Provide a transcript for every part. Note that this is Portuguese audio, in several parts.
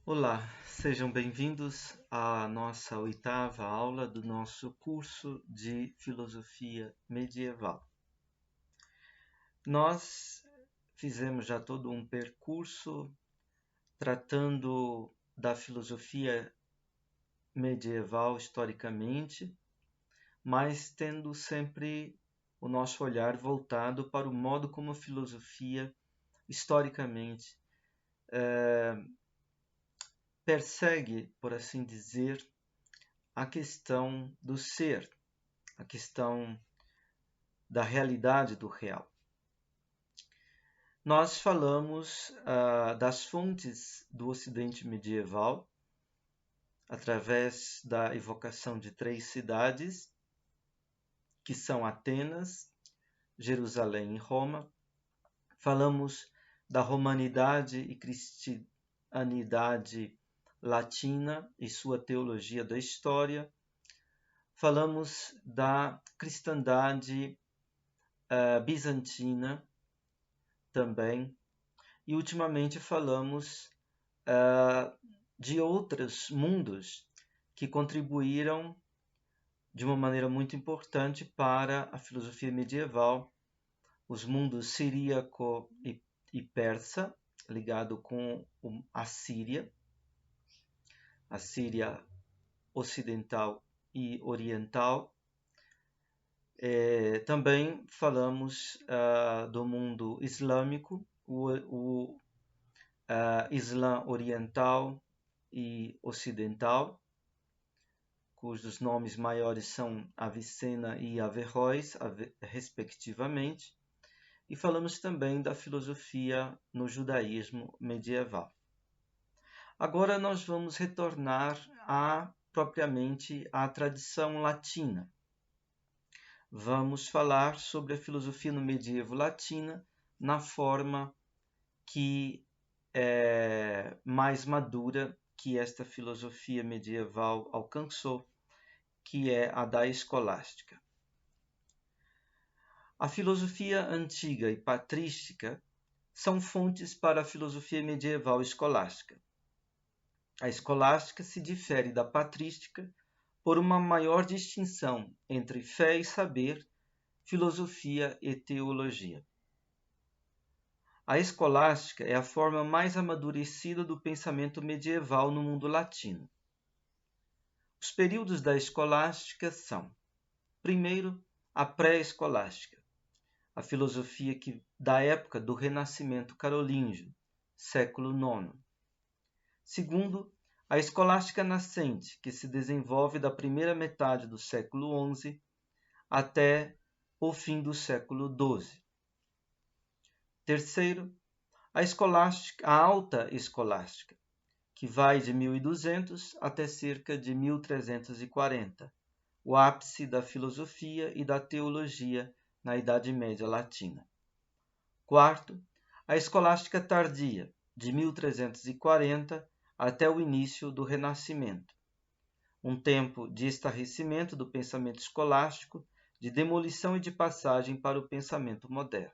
Olá, sejam bem-vindos à nossa oitava aula do nosso curso de Filosofia Medieval. Nós fizemos já todo um percurso tratando da filosofia medieval historicamente, mas tendo sempre o nosso olhar voltado para o modo como a filosofia historicamente persegue, por assim dizer, a questão do ser, a questão da realidade do real. Nós falamos das fontes do Ocidente medieval através da evocação de três cidades, que são Atenas, Jerusalém e Roma. Falamos da romanidade e cristianidade latina e sua teologia da história. Falamos da cristandade bizantina também. E ultimamente falamos de outros mundos que contribuíram de uma maneira muito importante para a filosofia medieval, os mundos siríaco e persa, ligado com a Síria ocidental e oriental. Também falamos do mundo islâmico, o Islã oriental e ocidental, cujos nomes maiores são Avicena e Averroes, respectivamente, e falamos também da filosofia no judaísmo medieval. Agora nós vamos retornar propriamente à tradição latina. Vamos falar sobre a filosofia no medievo latina na forma que é mais madura que esta filosofia medieval alcançou, que é a da escolástica. A filosofia antiga e patrística são fontes para a filosofia medieval escolástica. A escolástica se difere da patrística por uma maior distinção entre fé e saber, filosofia e teologia. A escolástica é a forma mais amadurecida do pensamento medieval no mundo latino. Os períodos da escolástica são: primeiro, a pré-escolástica, a filosofia da época do Renascimento carolíngio, século IX. Segundo, a escolástica nascente, que se desenvolve da primeira metade do século XI até o fim do século XII. Terceiro, a alta escolástica, que vai de 1200 até cerca de 1340, o ápice da filosofia e da teologia na Idade Média Latina. Quarto, a escolástica tardia, de 1340 até o início do Renascimento, um tempo de estarrecimento do pensamento escolástico, de demolição e de passagem para o pensamento moderno.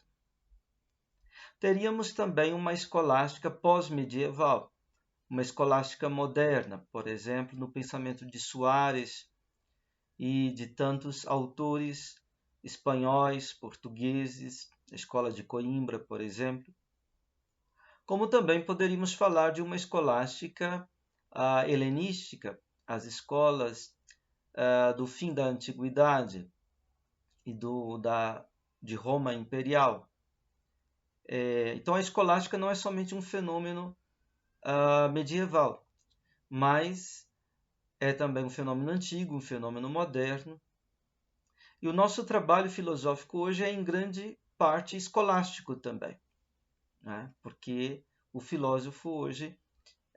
Teríamos também uma escolástica pós-medieval, uma escolástica moderna, por exemplo, no pensamento de Soares e de tantos autores espanhóis, portugueses, a Escola de Coimbra, por exemplo. Como também poderíamos falar de uma escolástica helenística, as escolas do fim da Antiguidade e de Roma Imperial. Então a escolástica não é somente um fenômeno medieval, mas é também um fenômeno antigo, um fenômeno moderno. E o nosso trabalho filosófico hoje é em grande parte escolástico também, né? Porque o filósofo hoje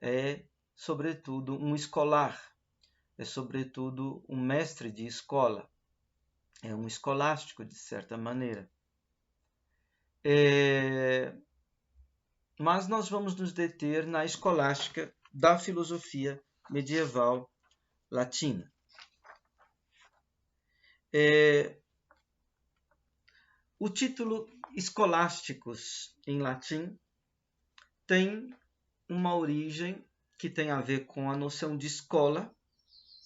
é, sobretudo, um escolar, é, sobretudo, um mestre de escola, é um escolástico, de certa maneira. Mas nós vamos nos deter na escolástica da filosofia medieval latina. O título escolásticos em latim tem uma origem que tem a ver com a noção de escola,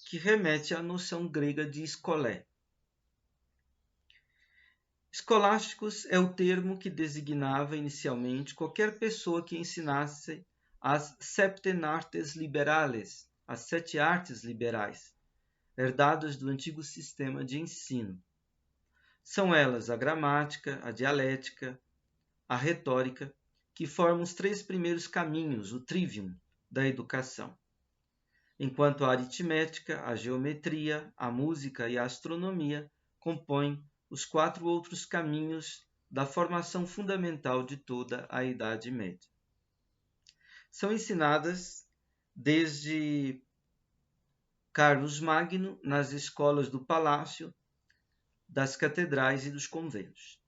que remete à noção grega de skolé. Escolásticos é o termo que designava inicialmente qualquer pessoa que ensinasse as septem artes liberales, as 7 artes liberais, herdadas do antigo sistema de ensino. São elas a gramática, a dialética, a retórica, que formam os 3 primeiros caminhos, o trivium, da educação. Enquanto a aritmética, a geometria, a música e a astronomia compõem os 4 outros caminhos da formação fundamental de toda a Idade Média. São ensinadas desde Carlos Magno nas escolas do palácio, das catedrais e dos conventos.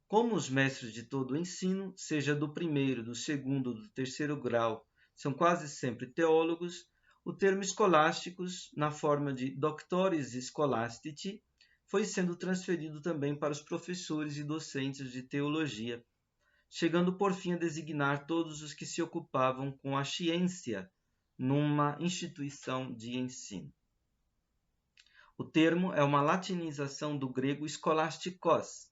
Como os mestres de todo o ensino, seja do primeiro, do segundo ou do terceiro grau, são quase sempre teólogos, o termo escolásticos, na forma de doctores scholastici, foi sendo transferido também para os professores e docentes de teologia, chegando por fim a designar todos os que se ocupavam com a ciência numa instituição de ensino. O termo é uma latinização do grego scholastikos,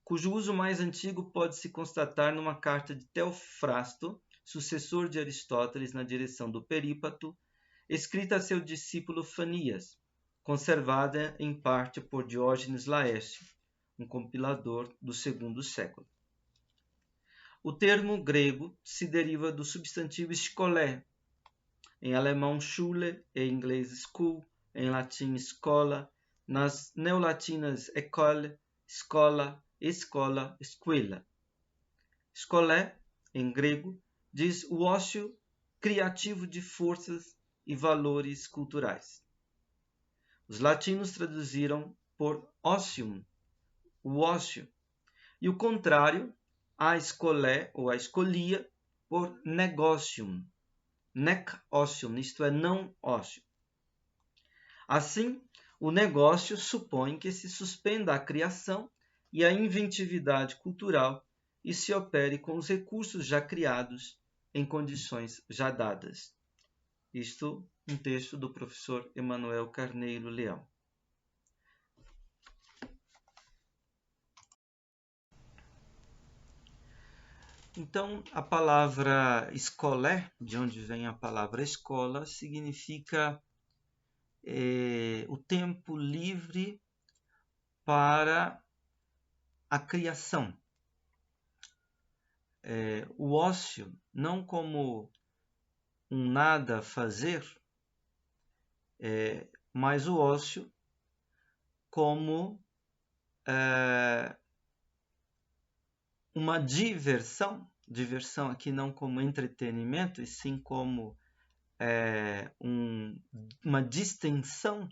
cujo uso mais antigo pode-se constatar numa carta de Teofrasto, sucessor de Aristóteles na direção do Perípato, escrita a seu discípulo Fanias, conservada em parte por Diógenes Laércio, um compilador do segundo século. O termo grego se deriva do substantivo skolé, em alemão Schule, em inglês school, em latim escola, nas neolatinas école, escola, escola, escuela. Skolé, em grego, diz o ócio criativo de forças e valores culturais. Os latinos traduziram por ocium, o ócio, e o contrário, a scolé ou a escolia, por negocium, nec ocium, isto é, não ócio. Assim, o negócio supõe que se suspenda a criação e a inventividade cultural e se opere com os recursos já criados em condições já dadas. Isto um texto do professor Emanuel Carneiro Leão. Então, a palavra escolé, de onde vem a palavra escola, significa o tempo livre para a criação. O ócio, não como um nada a fazer, mas o ócio como uma diversão aqui não como entretenimento, e sim como uma distensão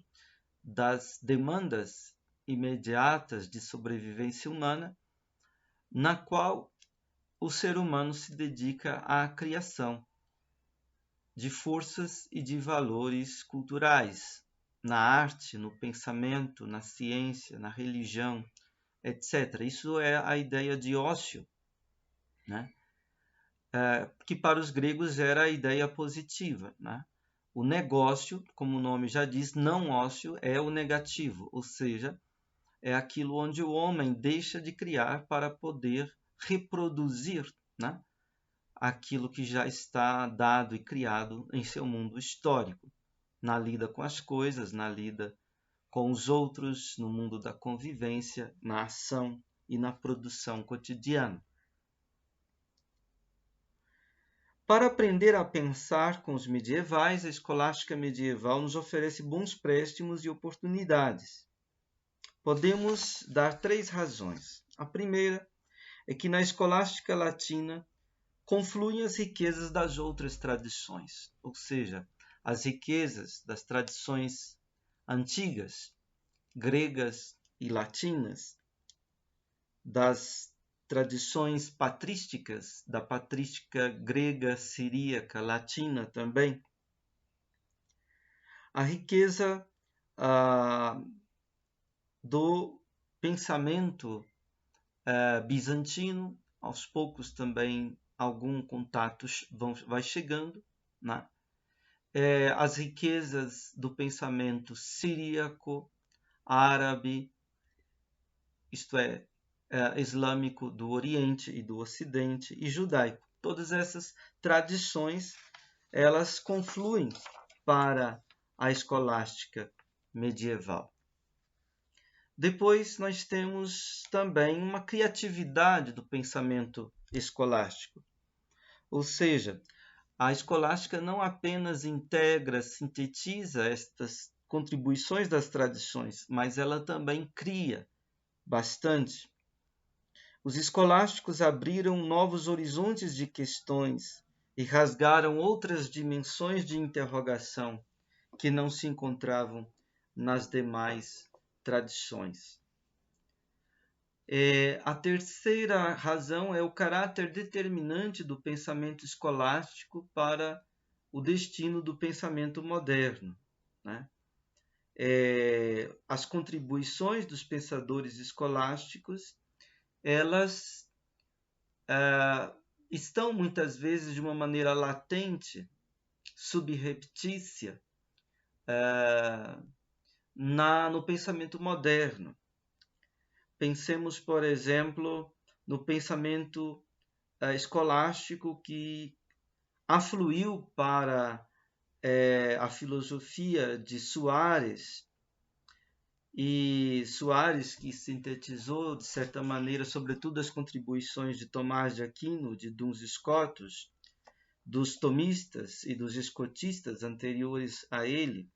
das demandas imediatas de sobrevivência humana, na qual o ser humano se dedica à criação de forças e de valores culturais, na arte, no pensamento, na ciência, na religião, etc. Isso é a ideia de ócio, né? Que para os gregos era a ideia positiva, né? O negócio, como o nome já diz, não ócio, é o negativo, ou seja, é aquilo onde o homem deixa de criar para poder reproduzir, né, aquilo que já está dado e criado em seu mundo histórico, na lida com as coisas, na lida com os outros, no mundo da convivência, na ação e na produção cotidiana. Para aprender a pensar com os medievais, a escolástica medieval nos oferece bons préstimos e oportunidades. Podemos dar 3 razões. A primeira é que na escolástica latina confluem as riquezas das outras tradições, ou seja, as riquezas das tradições antigas, gregas e latinas, das tradições patrísticas, da patrística grega, siríaca, latina também. A riqueza do pensamento bizantino, aos poucos também algum contato vai chegando, né? As riquezas do pensamento siríaco, árabe, isto é, islâmico do Oriente e do Ocidente, e judaico. Todas essas tradições, elas confluem para a escolástica medieval. Depois nós temos também uma criatividade do pensamento escolástico, ou seja, a escolástica não apenas integra, sintetiza estas contribuições das tradições, mas ela também cria bastante. Os escolásticos abriram novos horizontes de questões e rasgaram outras dimensões de interrogação que não se encontravam nas demais tradições. A terceira razão é o caráter determinante do pensamento escolástico para o destino do pensamento moderno, né? As contribuições dos pensadores escolásticos, elas estão muitas vezes de uma maneira latente, subreptícia, no pensamento moderno. Pensemos, por exemplo, no pensamento escolástico que afluiu para a filosofia de Soares, e Soares que sintetizou, de certa maneira, sobretudo as contribuições de Tomás de Aquino, de Duns Scotus, dos tomistas e dos escotistas anteriores a ele.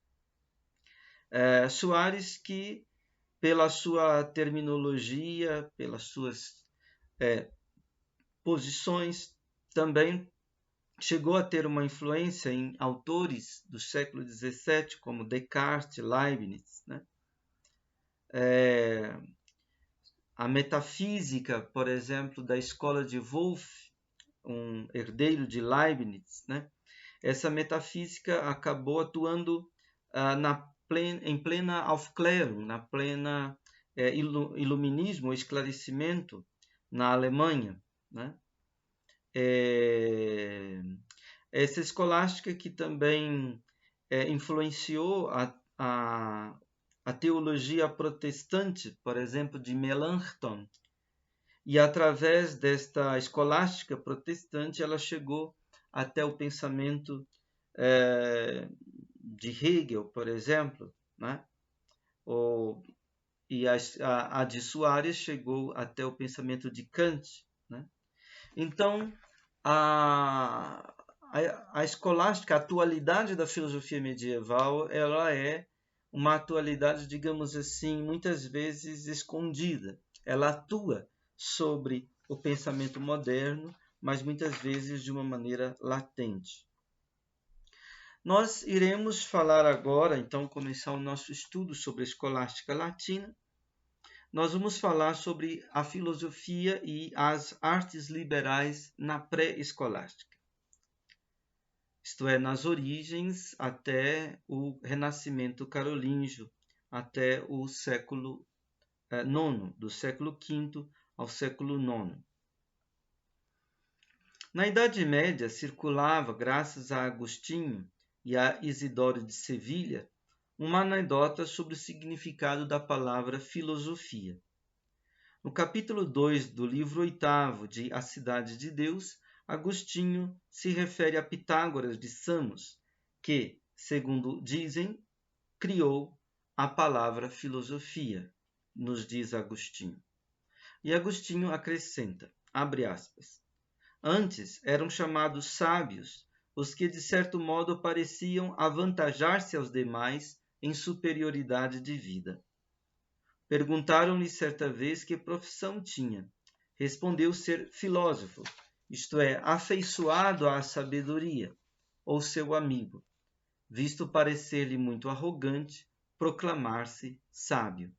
Soares que, pela sua terminologia, pelas suas posições, também chegou a ter uma influência em autores do século XVII, como Descartes, Leibniz, né? A metafísica, por exemplo, da escola de Wolff, um herdeiro de Leibniz, né? Essa metafísica acabou atuando em plena Aufklärung, na plena iluminismo, esclarecimento na Alemanha, né? Essa escolástica que também influenciou a teologia protestante, por exemplo, de Melanchthon, e através desta escolástica protestante ela chegou até o pensamento de Hegel, por exemplo, né? E a de Soares chegou até o pensamento de Kant, né? Então, a escolástica, a atualidade da filosofia medieval, ela é uma atualidade, digamos assim, muitas vezes escondida. Ela atua sobre o pensamento moderno, mas muitas vezes de uma maneira latente. Nós iremos falar agora, então, começar o nosso estudo sobre a escolástica latina. Nós vamos falar sobre a filosofia e as artes liberais na pré-escolástica. Isto é, nas origens até o Renascimento carolíngio, até o século IX, do século V ao século IX. Na Idade Média circulava, graças a Agostinho e a Isidoro de Sevilha, uma anedota sobre o significado da palavra filosofia. No capítulo 2 do livro 8º de A Cidade de Deus, Agostinho se refere a Pitágoras de Samos, que, segundo dizem, criou a palavra filosofia, nos diz Agostinho. E Agostinho acrescenta, abre aspas, antes eram chamados sábios os que de certo modo pareciam avantajar-se aos demais em superioridade de vida. Perguntaram-lhe certa vez que profissão tinha. Respondeu ser filósofo, isto é, afeiçoado à sabedoria, ou seu amigo, visto parecer-lhe muito arrogante proclamar-se sábio.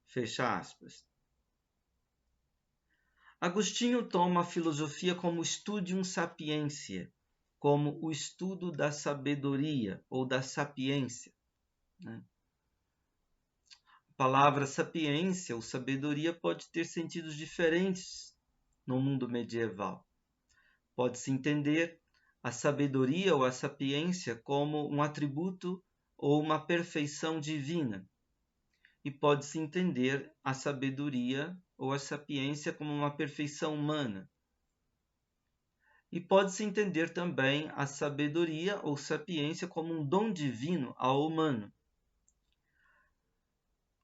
Fecha aspas. Agostinho toma a filosofia como studium sapientiae, como o estudo da sabedoria ou da sapiência, né? A palavra sapiência ou sabedoria pode ter sentidos diferentes no mundo medieval. Pode-se entender a sabedoria ou a sapiência como um atributo ou uma perfeição divina, e pode-se entender a sabedoria ou a sapiência como uma perfeição humana. E pode-se entender também a sabedoria ou sapiência como um dom divino ao humano.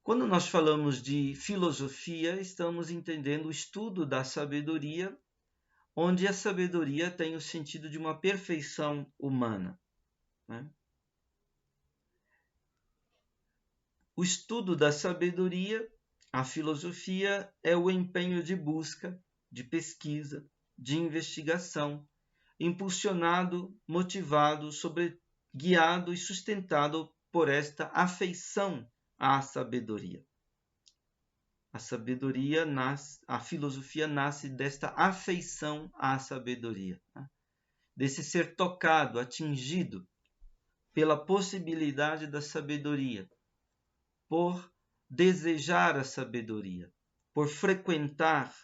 Quando nós falamos de filosofia, estamos entendendo o estudo da sabedoria, onde a sabedoria tem o sentido de uma perfeição humana, né? O estudo da sabedoria, a filosofia, é o empenho de busca, de pesquisa, de investigação, impulsionado, motivado, guiado e sustentado por esta afeição à sabedoria. A filosofia nasce desta afeição à sabedoria, né? Desse ser tocado, atingido pela possibilidade da sabedoria, por desejar a sabedoria, por frequentar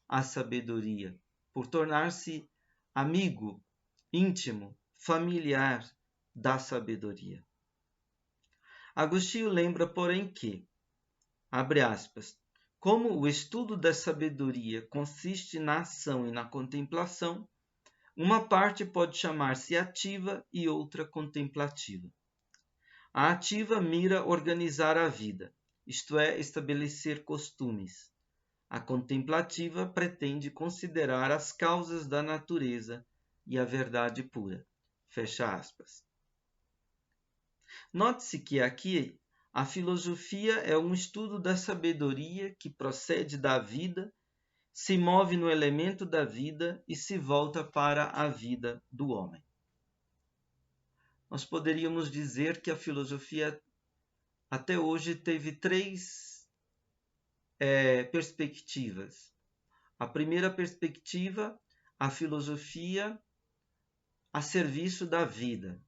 a sabedoria, por tornar-se amigo, íntimo, familiar da sabedoria. Agostinho lembra, porém, que, abre aspas, como o estudo da sabedoria consiste na ação e na contemplação, uma parte pode chamar-se ativa e outra contemplativa. A ativa mira organizar a vida, isto é, estabelecer costumes. A contemplativa pretende considerar as causas da natureza e a verdade pura. Fecha aspas. Note-se que aqui a filosofia é um estudo da sabedoria que procede da vida, se move no elemento da vida e se volta para a vida do homem. Nós poderíamos dizer que a filosofia até hoje teve três perspectivas. A primeira perspectiva, a filosofia a serviço da vida.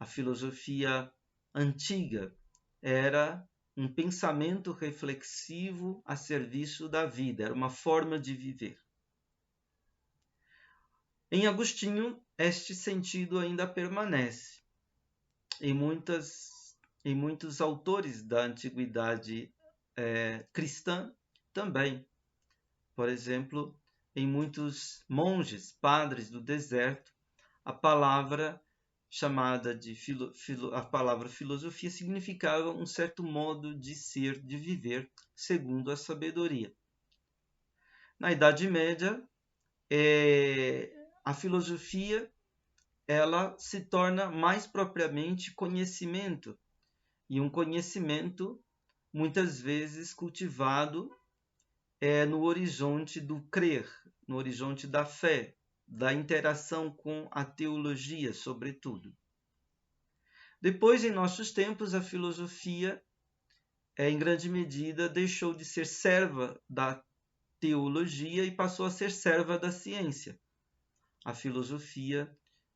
A filosofia antiga era um pensamento reflexivo a serviço da vida, era uma forma de viver. Em Agostinho, este sentido ainda permanece. Em muitos autores da antiguidade cristã também. Por exemplo, em muitos monges, padres do deserto, a palavra chamada de a palavra filosofia significava um certo modo de ser, de viver, segundo a sabedoria. Na Idade Média, a filosofia ela se torna mais propriamente conhecimento, e um conhecimento muitas vezes cultivado no horizonte do crer, no horizonte da fé, da interação com a teologia, sobretudo. Depois, em nossos tempos, a filosofia, em grande medida, deixou de ser serva da teologia e passou a ser serva da ciência. A filosofia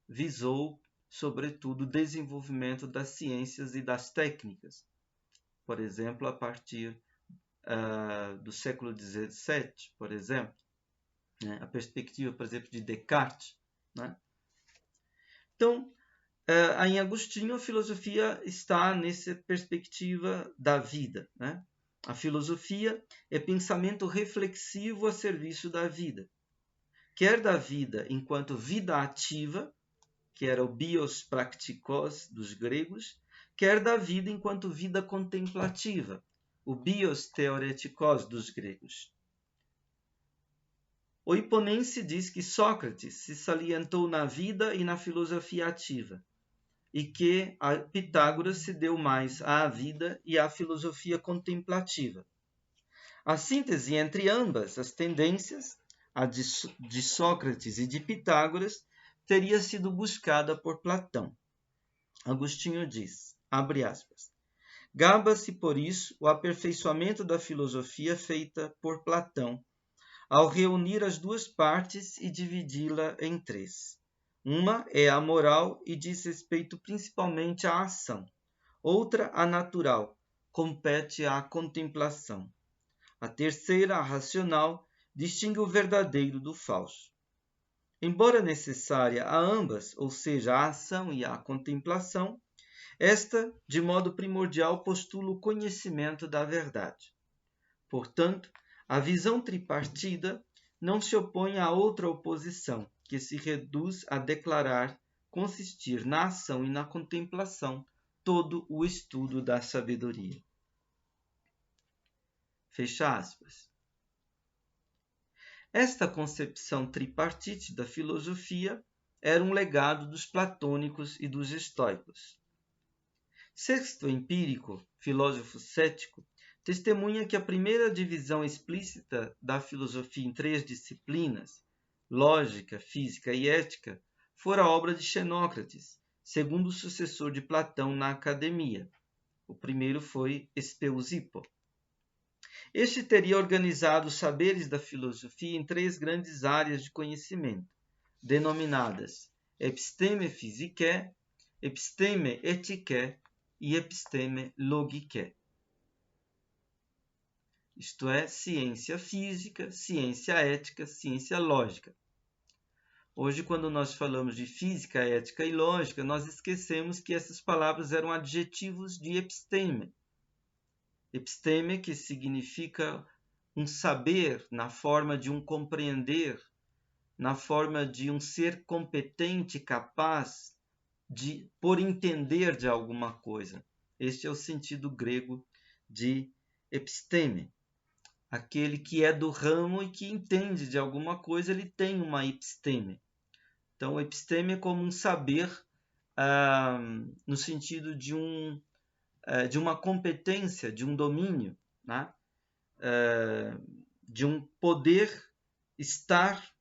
visou, sobretudo, o desenvolvimento das ciências e das técnicas. Por exemplo, a partir do século XVII, por exemplo, né? A perspectiva, por exemplo, de Descartes, né? Então, em Agostinho, a filosofia está nessa perspectiva da vida, né? A filosofia é pensamento reflexivo a serviço da vida, quer da vida enquanto vida ativa, que era o bios praktikos dos gregos, quer da vida enquanto vida contemplativa, o bios theoretikos dos gregos. O Hiponense diz que Sócrates se salientou na vida e na filosofia ativa, e que Pitágoras se deu mais à vida e à filosofia contemplativa. A síntese entre ambas as tendências, a de Sócrates e de Pitágoras, teria sido buscada por Platão. Agostinho diz, abre aspas, gaba-se por isso o aperfeiçoamento da filosofia feita por Platão, ao reunir as duas partes e dividi-la em três. Uma é a moral e diz respeito principalmente à ação. Outra, a natural, compete à contemplação. A terceira, a racional, distingue o verdadeiro do falso. Embora necessária a ambas, ou seja, a ação e a contemplação, esta, de modo primordial, postula o conhecimento da verdade. Portanto, a visão tripartida não se opõe a outra oposição, que se reduz a declarar consistir na ação e na contemplação todo o estudo da sabedoria. Fecha aspas. Esta concepção tripartite da filosofia era um legado dos platônicos e dos estoicos. Sexto Empírico, filósofo cético, testemunha que a primeira divisão explícita da filosofia em 3 disciplinas, lógica, física e ética, fora obra de Xenócrates, segundo sucessor de Platão na academia. O primeiro foi Espeusipo. Este teria organizado os saberes da filosofia em 3 grandes áreas de conhecimento, denominadas Episteme Physicae, Episteme Ethicae e Episteme Logicae. Isto é, ciência física, ciência ética, ciência lógica. Hoje, quando nós falamos de física, ética e lógica, nós esquecemos que essas palavras eram adjetivos de episteme. Episteme, que significa um saber na forma de um compreender, na forma de um ser competente, capaz de por entender de alguma coisa. Este é o sentido grego de episteme. Aquele que é do ramo e que entende de alguma coisa, ele tem uma episteme. Então, episteme é como um saber no sentido de uma competência, de um domínio, né? De um poder estar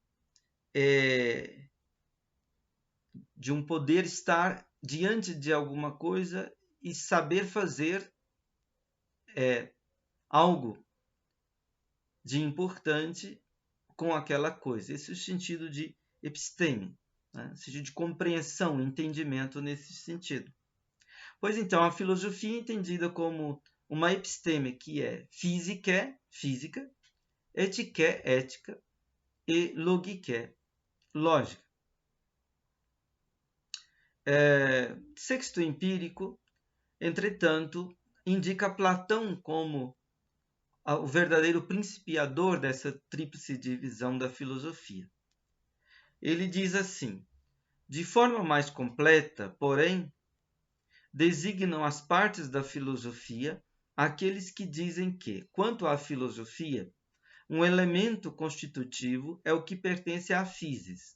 diante de alguma coisa e saber fazer algo de importante com aquela coisa. Esse é o sentido de episteme, né? Sentido de compreensão, entendimento nesse sentido. Pois então, a filosofia é entendida como uma episteme que é física, ética e logique, lógica. Sexto Empírico, entretanto, indica Platão como o verdadeiro principiador dessa tríplice divisão da filosofia. Ele diz assim: de forma mais completa, porém, designam as partes da filosofia aqueles que dizem que, quanto à filosofia, um elemento constitutivo é o que pertence à physis,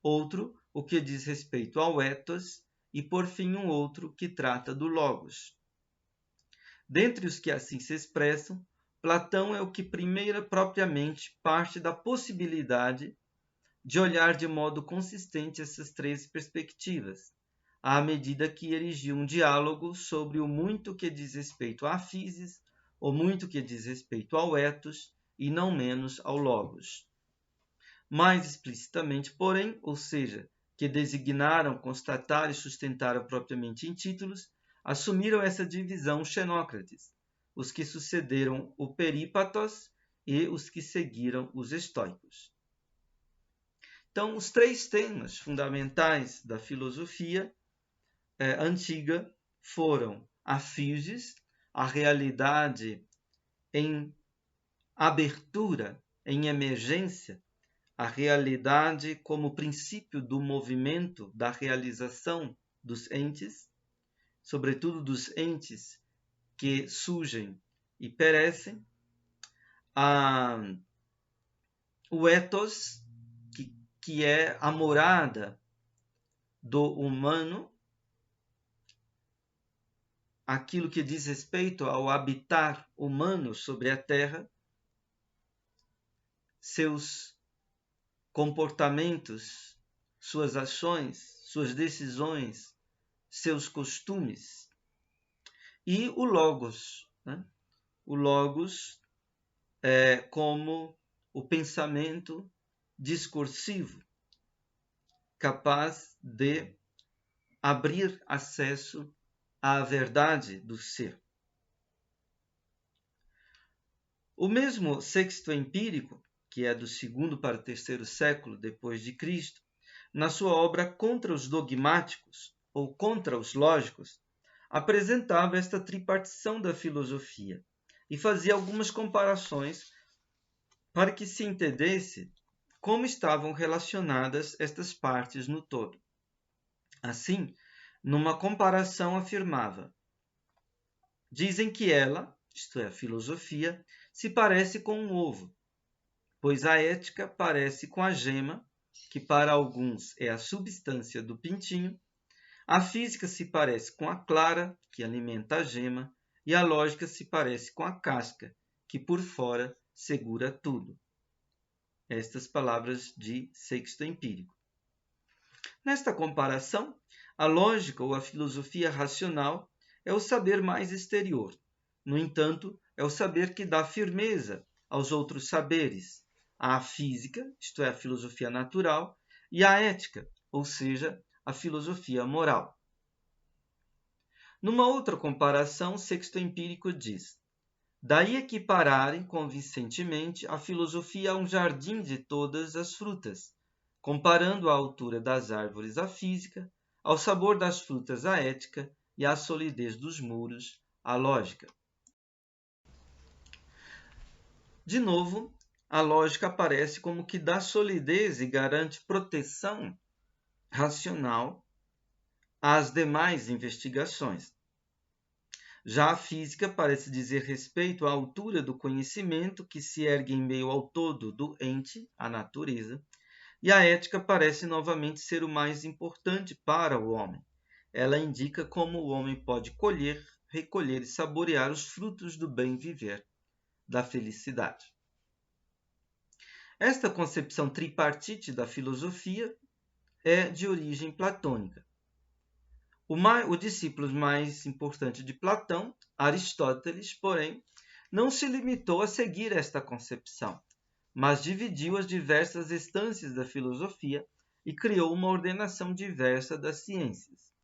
outro o que diz respeito ao ethos e, por fim, um outro que trata do logos. Dentre os que assim se expressam, Platão é o que primeiro propriamente parte da possibilidade de olhar de modo consistente essas 3 perspectivas, à medida que erigiu um diálogo sobre o muito que diz respeito à physis, o muito que diz respeito ao ethos e não menos ao logos. Mais explicitamente, porém, ou seja, que designaram, constataram e sustentaram propriamente em títulos, assumiram essa divisão Xenócrates, os que sucederam o Perípatos e os que seguiram os estoicos. Então, os 3 temas fundamentais da filosofia antiga foram a physis, a realidade em abertura, em emergência, a realidade como princípio do movimento, da realização dos entes, sobretudo dos entes que surgem e perecem, o ethos, que é a morada do humano, aquilo que diz respeito ao habitar humano sobre a Terra, seus comportamentos, suas ações, suas decisões, seus costumes. E o logos, né? O logos é como o pensamento discursivo, capaz de abrir acesso à verdade do ser. O mesmo Sexto Empírico, que é do segundo para o terceiro século depois de Cristo, na sua obra Contra os Dogmáticos, ou Contra os Lógicos, apresentava esta tripartição da filosofia e fazia algumas comparações para que se entendesse como estavam relacionadas estas partes no todo. Assim, numa comparação afirmava: dizem que ela, isto é, a filosofia, se parece com um ovo, pois a ética parece com a gema, que para alguns é a substância do pintinho, a física se parece com a clara, que alimenta a gema, e a lógica se parece com a casca, que por fora segura tudo. Estas palavras de Sexto Empírico. Nesta comparação, a lógica ou a filosofia racional é o saber mais exterior. No entanto, é o saber que dá firmeza aos outros saberes, à física, isto é, a filosofia natural, e à ética, ou seja, a filosofia moral. Numa outra comparação, Sexto Empírico diz: daí equipararem convincentemente a filosofia a um jardim de todas as frutas, comparando a altura das árvores à física, ao sabor das frutas à ética e à solidez dos muros à lógica. De novo, a lógica aparece como que dá solidez e garante proteção racional às demais investigações. Já a física parece dizer respeito à altura do conhecimento que se ergue em meio ao todo do ente, a natureza, e a ética parece novamente ser o mais importante para o homem. Ela indica como o homem pode colher, recolher e saborear os frutos do bem viver, da felicidade. Esta concepção tripartite da filosofia é de origem platônica. O discípulo mais importante de Platão, Aristóteles, porém, não se limitou a seguir esta concepção, mas dividiu as diversas instâncias da filosofia e criou uma ordenação diversa das ciências.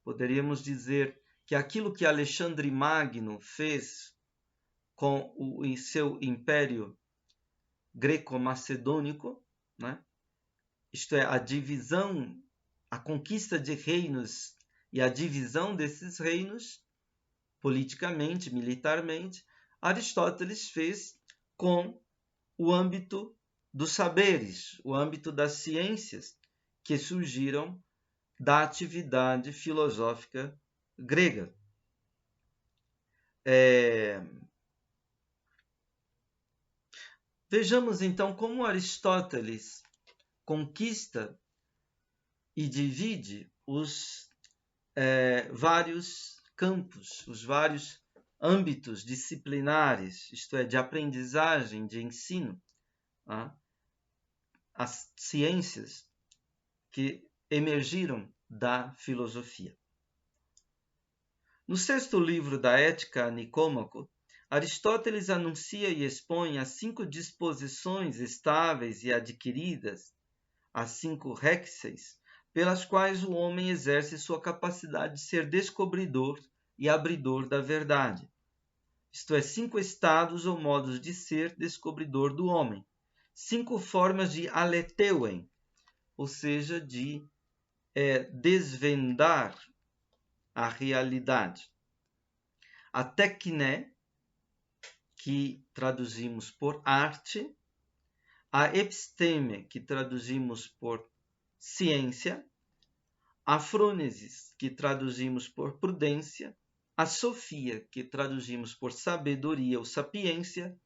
Poderíamos dizer que aquilo que Alexandre Magno fez com o seu império greco-macedônico, né? Isto é, a divisão, a conquista de reinos e a divisão desses reinos, politicamente, militarmente, Aristóteles fez com o âmbito dos saberes, o âmbito das ciências que surgiram da atividade filosófica grega. Vejamos então como Aristóteles conquista e divide os vários campos, os vários âmbitos disciplinares, isto é, de aprendizagem, de ensino, as ciências que emergiram da filosofia. No sexto livro da Ética a Nicômaco, Aristóteles anuncia e expõe as 5 disposições estáveis e adquiridas, as 5 rexes, pelas quais o homem exerce sua capacidade de ser descobridor e abridor da verdade. Isto é, 5 estados ou modos de ser descobridor do homem. 5 formas de aletheuen, ou seja, de desvendar a realidade. A tekné, que traduzimos por arte, a episteme, que traduzimos por ciência, a frônesis, que traduzimos por prudência, a sofia, que traduzimos por sabedoria ou sapiência,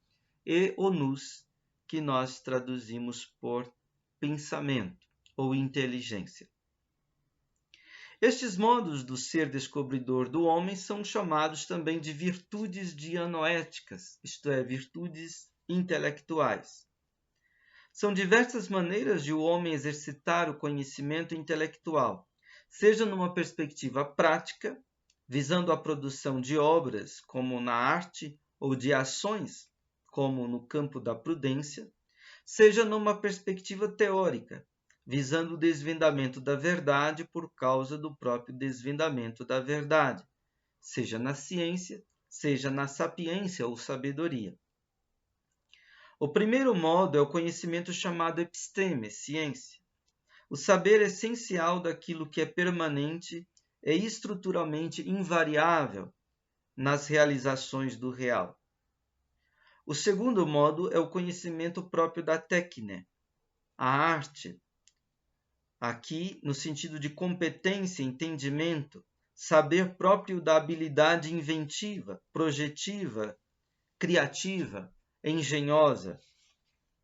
e o nous, que nós traduzimos por pensamento ou inteligência. Estes modos do ser descobridor do homem são chamados também de virtudes dianoéticas, isto é, virtudes intelectuais. São diversas maneiras de o homem exercitar o conhecimento intelectual, seja numa perspectiva prática, visando a produção de obras, como na arte, ou de ações, como no campo da prudência, seja numa perspectiva teórica, visando o desvendamento da verdade por causa do próprio desvendamento da verdade, seja na ciência, seja na sapiência ou sabedoria. O primeiro modo é o conhecimento chamado episteme, ciência. O saber essencial daquilo que é permanente e estruturalmente invariável nas realizações do real. O segundo modo é o conhecimento próprio da técnica, a arte, aqui no sentido de competência, entendimento, saber próprio da habilidade inventiva, projetiva, criativa, engenhosa.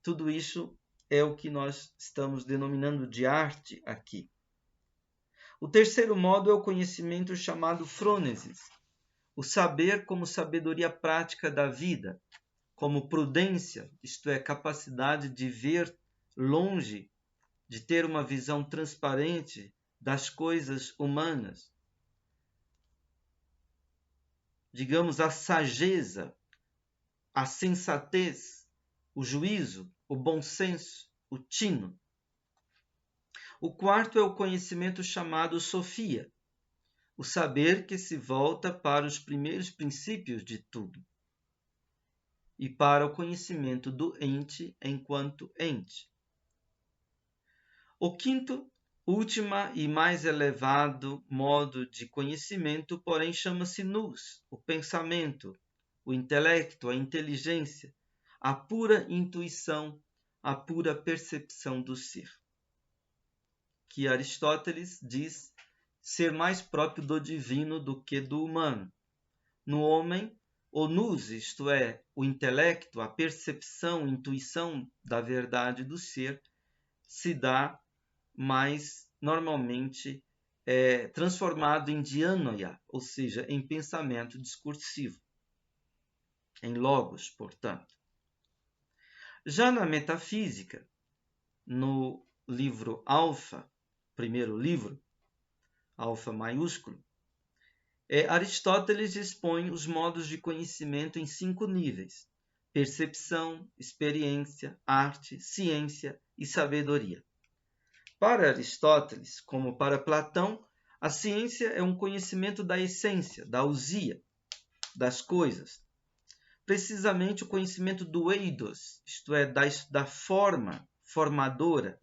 Tudo isso é o que nós estamos denominando de arte aqui. O terceiro modo é o conhecimento chamado frônesis, o saber como sabedoria prática da vida, como prudência, isto é, capacidade de ver longe, de ter uma visão transparente das coisas humanas. Digamos, a sageza, a sensatez, o juízo, o bom senso, o tino. O quarto é o conhecimento chamado sofia, o saber que se volta para os primeiros princípios de tudo e para o conhecimento do ente enquanto ente. O quinto, último e mais elevado modo de conhecimento, porém, chama-se nous, o pensamento, o intelecto, a inteligência, a pura intuição, a pura percepção do ser. Que Aristóteles diz ser mais próprio do divino do que do humano. No homem, o nous, isto é, o intelecto, a percepção, intuição da verdade do ser, se dá mais normalmente transformado em dianoia, ou seja, em pensamento discursivo, em logos, portanto. Já na metafísica, no livro Alfa, primeiro livro, Alfa maiúsculo, Aristóteles expõe os modos de conhecimento em 5 níveis: percepção, experiência, arte, ciência e sabedoria. Para Aristóteles, como para Platão, a ciência é um conhecimento da essência, da ousia, das coisas. Precisamente o conhecimento do eidos, isto é, da forma formadora,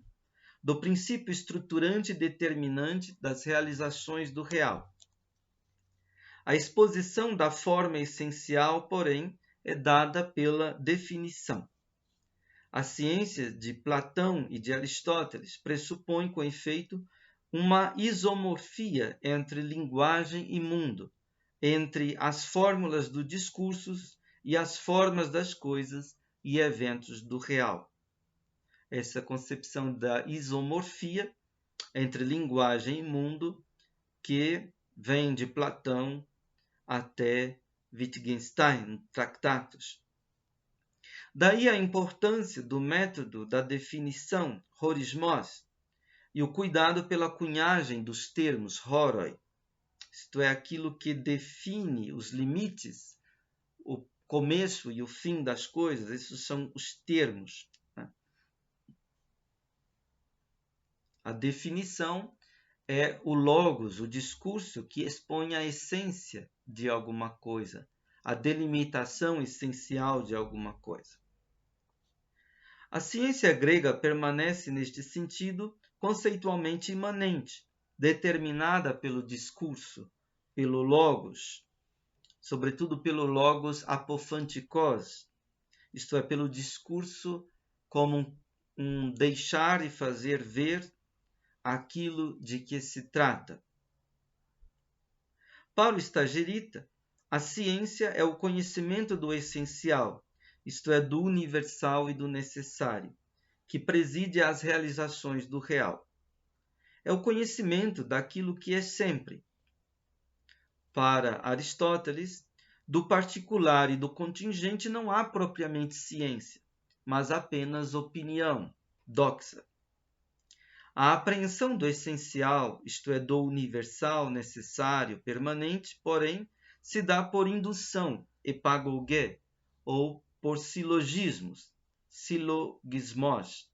do princípio estruturante e determinante das realizações do real. A exposição da forma essencial, porém, é dada pela definição. A ciência de Platão e de Aristóteles pressupõe, com efeito, uma isomorfia entre linguagem e mundo, entre as fórmulas dos discursos e as formas das coisas e eventos do real. Essa concepção da isomorfia entre linguagem e mundo, que vem de Platão até Wittgenstein, Tractatus. Daí a importância do método da definição, horismos, e o cuidado pela cunhagem dos termos, horoi, isto é, aquilo que define os limites, o começo e o fim das coisas, esses são os termos. A definição é o logos, o discurso que expõe a essência de alguma coisa, a delimitação essencial de alguma coisa. A ciência grega permanece, neste sentido, conceitualmente imanente, determinada pelo discurso, pelo logos, sobretudo pelo logos apofantikos, isto é, pelo discurso como um deixar e fazer ver aquilo de que se trata. Para o Stagirita, a ciência é o conhecimento do essencial, isto é, do universal e do necessário, que preside às realizações do real. É o conhecimento daquilo que é sempre. Para Aristóteles, do particular e do contingente não há propriamente ciência, mas apenas opinião, doxa. A apreensão do essencial, isto é, do universal, necessário, permanente, porém, se dá por indução, epagogé, ou por silogismos, silogismos.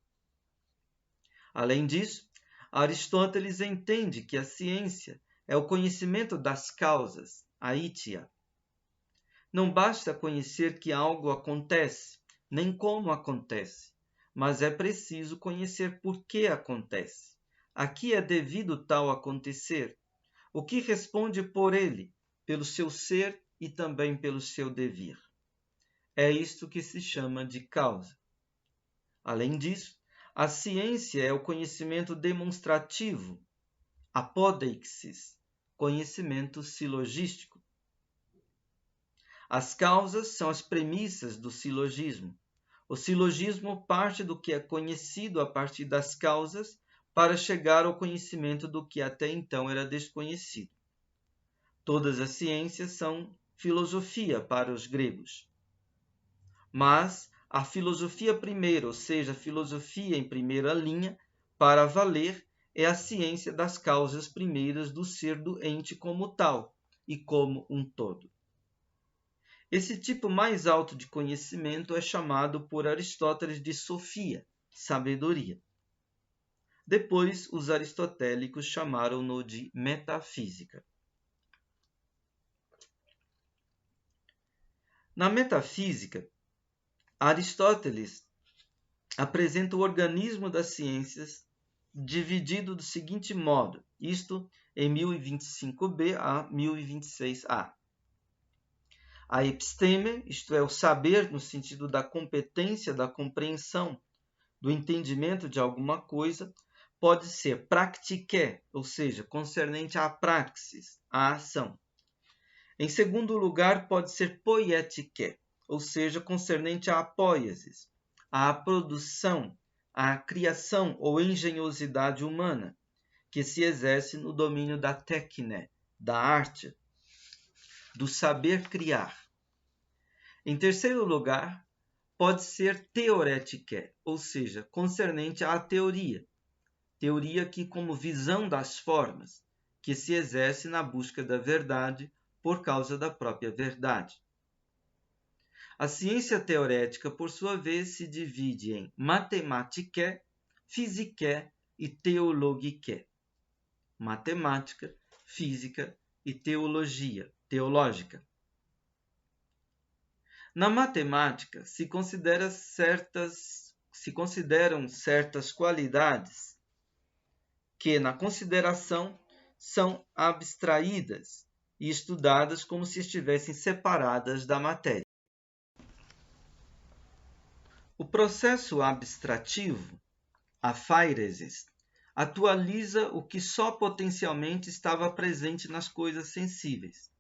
Além disso, Aristóteles entende que a ciência é o conhecimento das causas, aitia. Não basta conhecer que algo acontece, nem como acontece, mas é preciso conhecer por que acontece. A que é devido tal acontecer? O que responde por ele, pelo seu ser e também pelo seu devir. É isto que se chama de causa. Além disso, a ciência é o conhecimento demonstrativo, apodeixis, conhecimento silogístico. As causas são as premissas do silogismo. O silogismo parte do que é conhecido a partir das causas para chegar ao conhecimento do que até então era desconhecido. Todas as ciências são filosofia para os gregos. Mas a filosofia primeira, ou seja, a filosofia em primeira linha, para valer, é a ciência das causas primeiras do ser do ente como tal e como um todo. Esse tipo mais alto de conhecimento é chamado por Aristóteles de sofia, sabedoria. Depois, os aristotélicos chamaram-no de metafísica. Na metafísica, Aristóteles apresenta o organismo das ciências dividido do seguinte modo, isto em 1025b a 1026a. A episteme, isto é, o saber no sentido da competência, da compreensão, do entendimento de alguma coisa, pode ser praktike, ou seja, concernente à praxis, à ação. Em segundo lugar, pode ser poietike, ou seja, concernente à poiesis, à produção, à criação ou engenhosidade humana, que se exerce no domínio da técnica, da arte, do saber criar. Em terceiro lugar, pode ser teoretique, ou seja, concernente à teoria. Teoria que como visão das formas, que se exerce na busca da verdade por causa da própria verdade. A ciência teorética, por sua vez, se divide em matematike, physique e theologique. Matemática, física e teologia, teológica. Na matemática, se consideram certas qualidades que, na consideração, são abstraídas e estudadas como se estivessem separadas da matéria. O processo abstrativo, a fairesis, atualiza o que só potencialmente estava presente nas coisas sensíveis.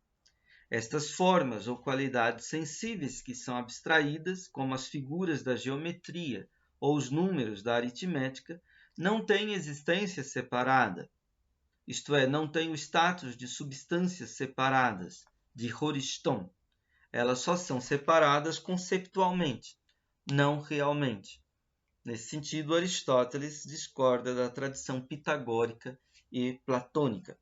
Estas formas ou qualidades sensíveis que são abstraídas, como as figuras da geometria ou os números da aritmética, não têm existência separada, isto é, não têm o status de substâncias separadas, de horiston. Elas só são separadas conceptualmente, não realmente. Nesse sentido, Aristóteles discorda da tradição pitagórica e platônica.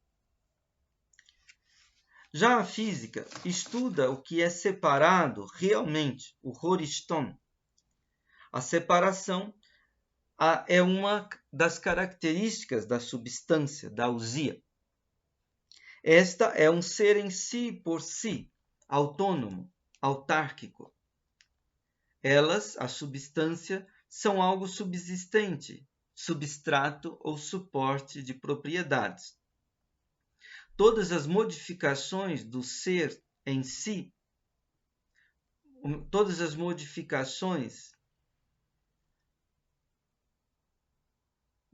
Já a física estuda o que é separado realmente, o horiston. A separação é uma das características da substância, da ousia. Esta é um ser em si por si, autônomo, autárquico. Elas, a substância, são algo subsistente, substrato ou suporte de propriedades. Todas as modificações do ser em si, todas as modificações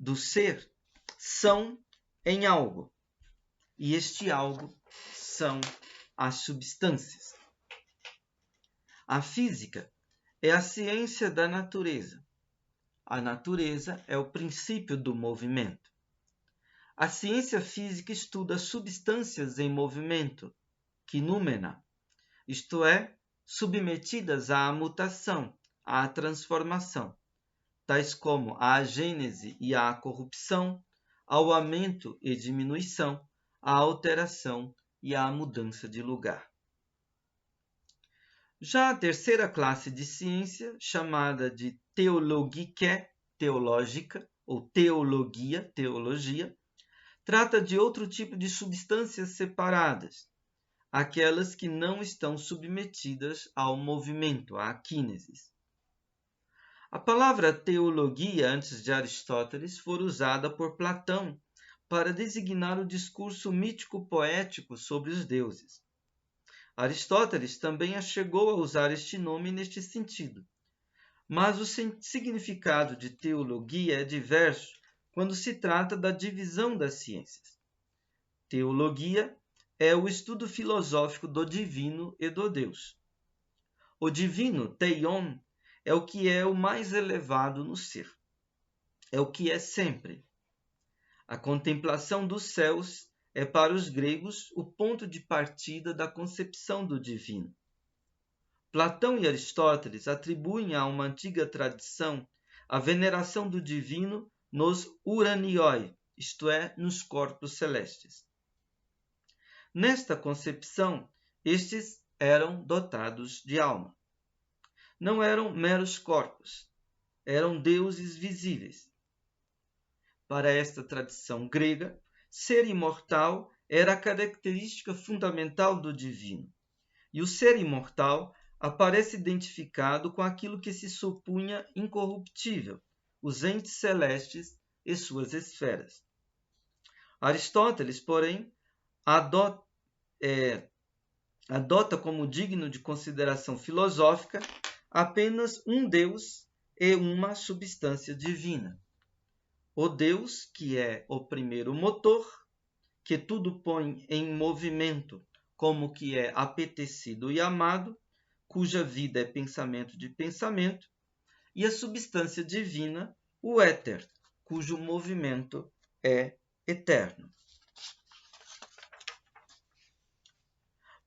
do ser são em algo, e este algo são as substâncias. A física é a ciência da natureza. A natureza é o princípio do movimento. A ciência física estuda substâncias em movimento, quinômena, isto é, submetidas à mutação, à transformação, tais como a gênese e a corrupção, ao aumento e diminuição, à alteração e à mudança de lugar. Já a terceira classe de ciência, chamada de theologique, teológica, ou teologia, teologia, trata de outro tipo de substâncias separadas, aquelas que não estão submetidas ao movimento, à kínesis. A palavra teologia, antes de Aristóteles, foi usada por Platão para designar o discurso mítico-poético sobre os deuses. Aristóteles também chegou a usar este nome neste sentido. Mas o significado de teologia é diverso quando se trata da divisão das ciências. Teologia é o estudo filosófico do divino e do Deus. O divino, Theon, é o que é o mais elevado no ser. É o que é sempre. A contemplação dos céus é para os gregos o ponto de partida da concepção do divino. Platão e Aristóteles atribuem a uma antiga tradição a veneração do divino nos uranioi, isto é, nos corpos celestes. Nesta concepção, estes eram dotados de alma. Não eram meros corpos, eram deuses visíveis. Para esta tradição grega, ser imortal era a característica fundamental do divino, e o ser imortal aparece identificado com aquilo que se supunha incorruptível, os entes celestes e suas esferas. Aristóteles, porém, adota como digno de consideração filosófica apenas um Deus e uma substância divina. O Deus, que é o primeiro motor, que tudo põe em movimento, como que é apetecido e amado, cuja vida é pensamento de pensamento, e a substância divina, o éter, cujo movimento é eterno.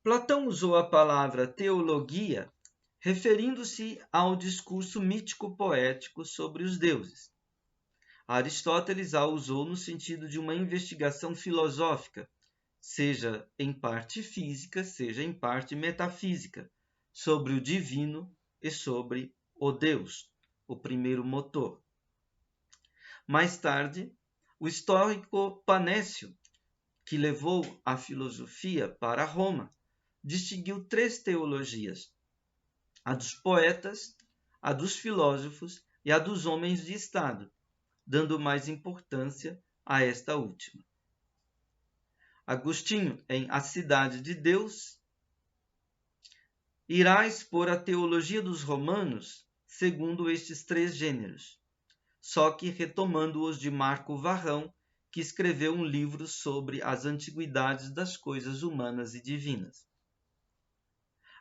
Platão usou a palavra teologia referindo-se ao discurso mítico-poético sobre os deuses. Aristóteles a usou no sentido de uma investigação filosófica, seja em parte física, seja em parte metafísica, sobre o divino e sobre o Deus, o primeiro motor. Mais tarde, o estoico Panécio, que levou a filosofia para Roma, distinguiu 3 teologias: a dos poetas, a dos filósofos e a dos homens de Estado, dando mais importância a esta última. Agostinho, em A Cidade de Deus, irá expor a teologia dos romanos segundo estes 3 gêneros, só que retomando-os de Marco Varrão, que escreveu um livro sobre as antiguidades das coisas humanas e divinas.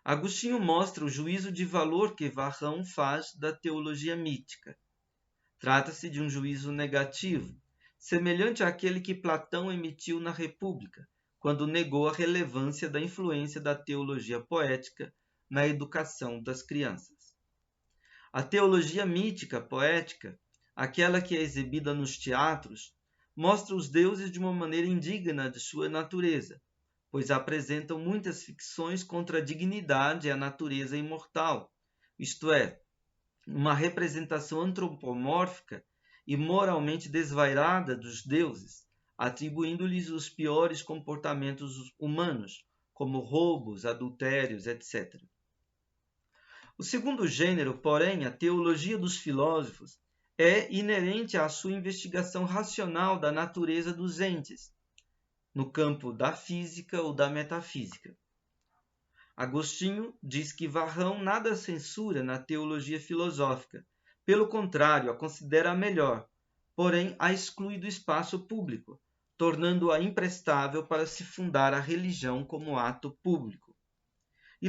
Agostinho mostra o juízo de valor que Varrão faz da teologia mítica. Trata-se de um juízo negativo, semelhante àquele que Platão emitiu na República, quando negou a relevância da influência da teologia poética na educação das crianças. A teologia mítica poética, aquela que é exibida nos teatros, mostra os deuses de uma maneira indigna de sua natureza, pois apresentam muitas ficções contra a dignidade e a natureza imortal, isto é, uma representação antropomórfica e moralmente desvairada dos deuses, atribuindo-lhes os piores comportamentos humanos, como roubos, adultérios, etc. O segundo gênero, porém, a teologia dos filósofos, é inerente à sua investigação racional da natureza dos entes, no campo da física ou da metafísica. Agostinho diz que Varrão nada censura na teologia filosófica, pelo contrário, a considera a melhor, porém a exclui do espaço público, tornando-a imprestável para se fundar a religião como ato público. E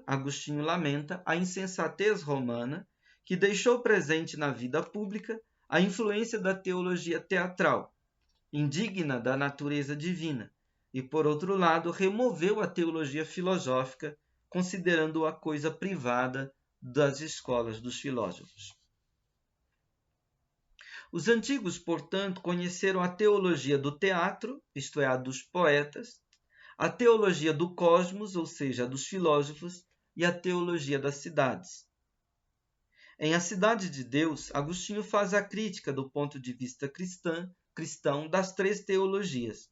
Agostinho lamenta a insensatez romana, que deixou presente na vida pública a influência da teologia teatral, indigna da natureza divina, e, por outro lado, removeu a teologia filosófica, considerando-a coisa privada das escolas dos filósofos. Os antigos, portanto, conheceram a teologia do teatro, isto é, a dos poetas, a teologia do cosmos, ou seja, a dos filósofos, e a teologia das cidades. Em A Cidade de Deus, Agostinho faz a crítica do ponto de vista cristão das 3 teologias,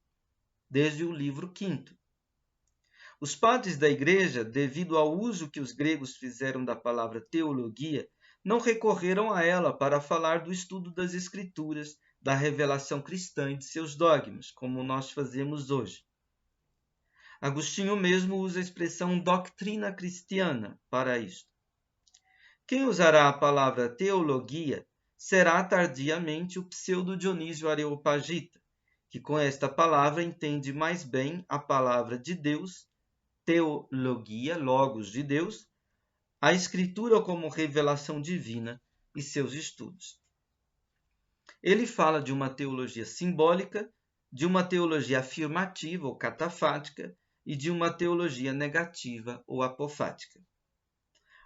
desde o livro V. Os padres da Igreja, devido ao uso que os gregos fizeram da palavra teologia, não recorreram a ela para falar do estudo das Escrituras, da revelação cristã e de seus dogmas, como nós fazemos hoje. Agostinho mesmo usa a expressão doutrina cristiana para isto. Quem usará a palavra teologia será tardiamente o pseudo-Dionísio Areopagita, que com esta palavra entende mais bem a palavra de Deus, teologia, logos de Deus, a Escritura como revelação divina e seus estudos. Ele fala de uma teologia simbólica, de uma teologia afirmativa ou catafática e de uma teologia negativa ou apofática.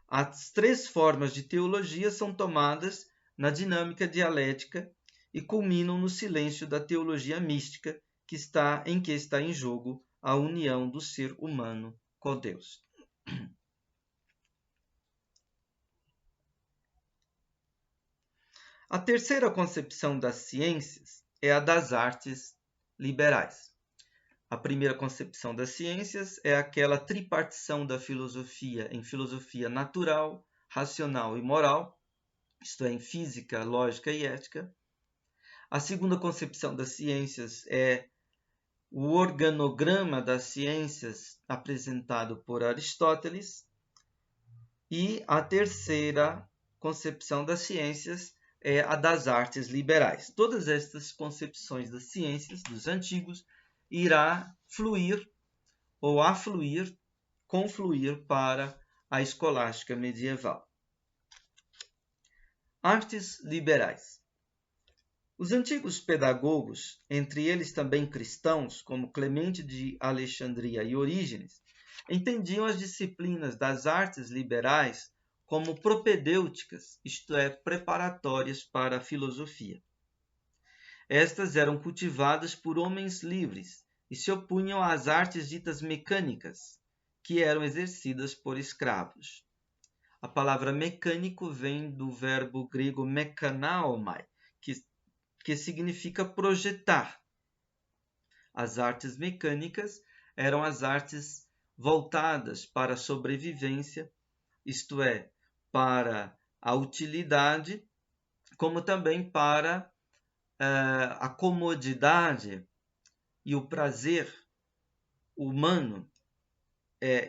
As três formas de teologia são tomadas na dinâmica dialética e culminam no silêncio da teologia mística, em que está em jogo a união do ser humano com Deus. A terceira concepção das ciências é a das artes liberais. A primeira concepção das ciências é aquela tripartição da filosofia em filosofia natural, racional e moral, isto é, em física, lógica e ética. A segunda concepção das ciências é o organograma das ciências apresentado por Aristóteles. E a terceira concepção das ciências é a das artes liberais. Todas estas concepções das ciências, dos antigos, irá fluir ou afluir, confluir para a escolástica medieval. Artes liberais. Os antigos pedagogos, entre eles também cristãos, como Clemente de Alexandria e Orígenes, entendiam as disciplinas das artes liberais como propedêuticas, isto é, preparatórias para a filosofia. Estas eram cultivadas por homens livres e se opunham às artes ditas mecânicas, que eram exercidas por escravos. A palavra mecânico vem do verbo grego mekanaomai, que significa projetar. As artes mecânicas eram as artes voltadas para a sobrevivência, isto é, para a utilidade, como também para a comodidade e o prazer humano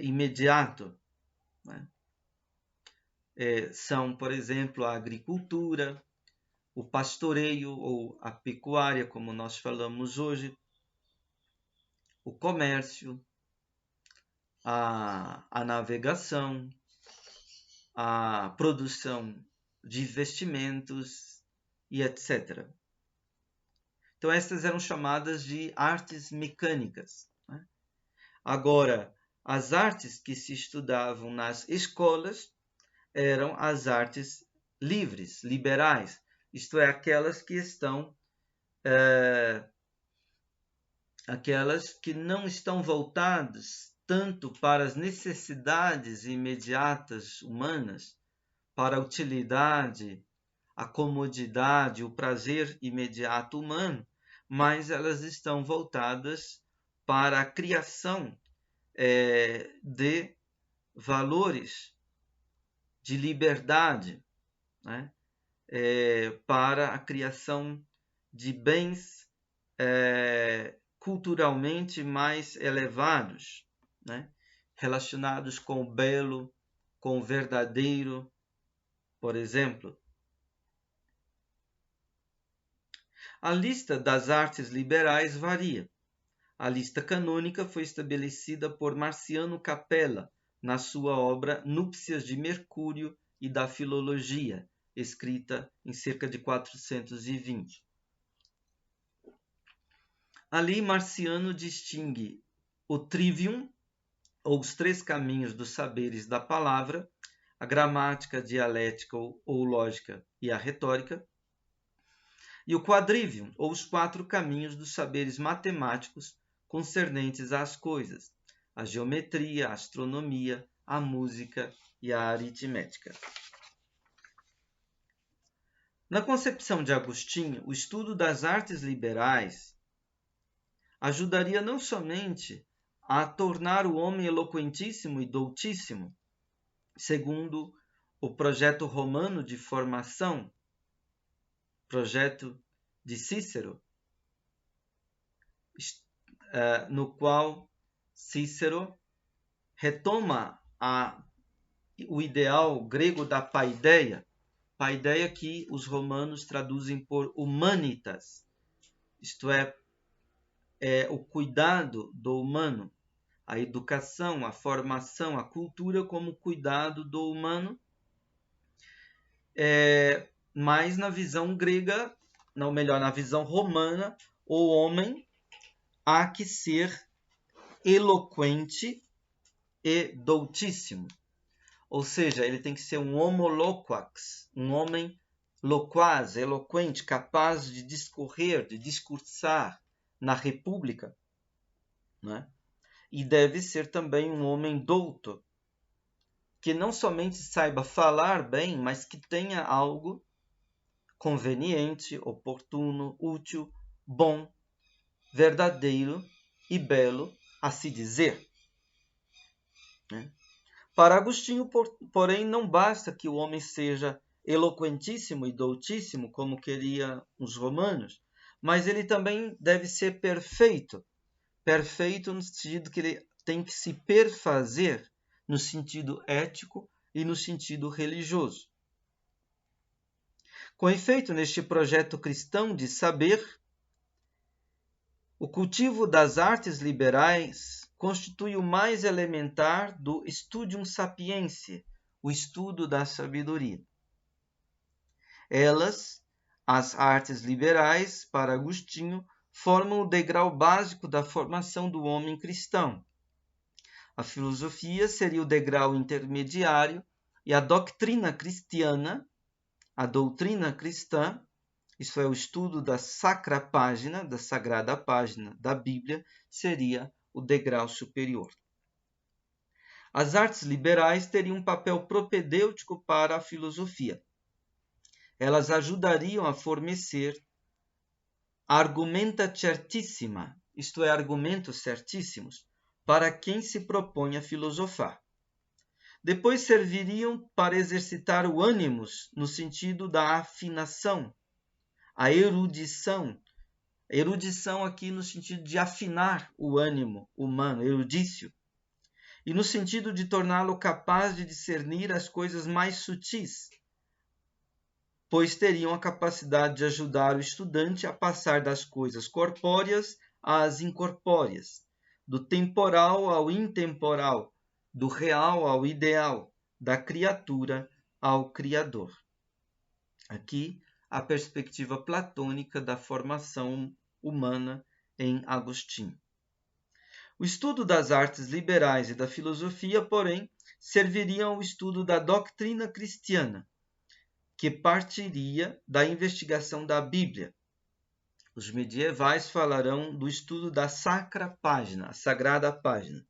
imediato. Né? São, por exemplo, a agricultura, o pastoreio ou a pecuária, como nós falamos hoje, o comércio, a navegação, a produção de vestimentos e etc. Então, estas eram chamadas de artes mecânicas. Né? Agora, as artes que se estudavam nas escolas eram as artes livres, liberais, isto é, aquelas que não estão voltadas tanto para as necessidades imediatas humanas, para a utilidade, a comodidade, o prazer imediato humano, mas elas estão voltadas para a criação de valores de liberdade, né? Para a criação de bens culturalmente mais elevados, né? Relacionados com o belo, com o verdadeiro, por exemplo. A lista das artes liberais varia. A lista canônica foi estabelecida por Marciano Capella na sua obra Núpcias de Mercúrio e da Filologia, escrita em cerca de 420. Ali, Marciano distingue o trivium, ou os três caminhos dos saberes da palavra, a gramática, a dialética ou lógica e a retórica, e o quadrivium, ou os quatro caminhos dos saberes matemáticos concernentes às coisas, a geometria, a astronomia, a música e a aritmética. Na concepção de Agostinho, o estudo das artes liberais ajudaria não somente a tornar o homem eloquentíssimo e doutíssimo, segundo o projeto romano de formação, projeto de Cícero, no qual Cícero retoma o ideal grego da paideia, paideia que os romanos traduzem por humanitas, isto é o cuidado do humano, a educação, a formação, a cultura como cuidado do humano, mas na visão grega, não, melhor, na visão romana, o homem há que ser eloquente e doutíssimo. Ou seja, ele tem que ser um homo loquax, um homem loquaz, eloquente, capaz de discorrer, de discursar na república, né? E deve ser também um homem douto, que não somente saiba falar bem, mas que tenha algo conveniente, oportuno, útil, bom, verdadeiro e belo a se dizer, né? Para Agostinho, porém, não basta que o homem seja eloquentíssimo e doutíssimo, como queriam os romanos, mas ele também deve ser perfeito. Perfeito no sentido que ele tem que se perfazer no sentido ético e no sentido religioso. Com efeito, neste projeto cristão de saber, o cultivo das artes liberais constitui o mais elementar do Studium Sapientiae, o estudo da sabedoria. Elas, as artes liberais, para Agostinho, formam o degrau básico da formação do homem cristão. A filosofia seria o degrau intermediário e a doutrina cristã, isto é, o estudo da sacra página, da sagrada página da Bíblia, seria o degrau superior. As artes liberais teriam um papel propedêutico para a filosofia. Elas ajudariam a fornecer argumenta certissima, isto é, argumentos certíssimos, para quem se propõe a filosofar. Depois serviriam para exercitar o ânimos no sentido da afinação, a erudição aqui no sentido de afinar o ânimo humano, erudício, e no sentido de torná-lo capaz de discernir as coisas mais sutis, pois teriam a capacidade de ajudar o estudante a passar das coisas corpóreas às incorpóreas, do temporal ao intemporal, do real ao ideal, da criatura ao Criador. Aqui, a perspectiva platônica da formação humana em Agostinho. O estudo das artes liberais e da filosofia, porém, serviria ao estudo da doutrina cristiana, que partiria da investigação da Bíblia. Os medievais falarão do estudo da sacra página, a sagrada página,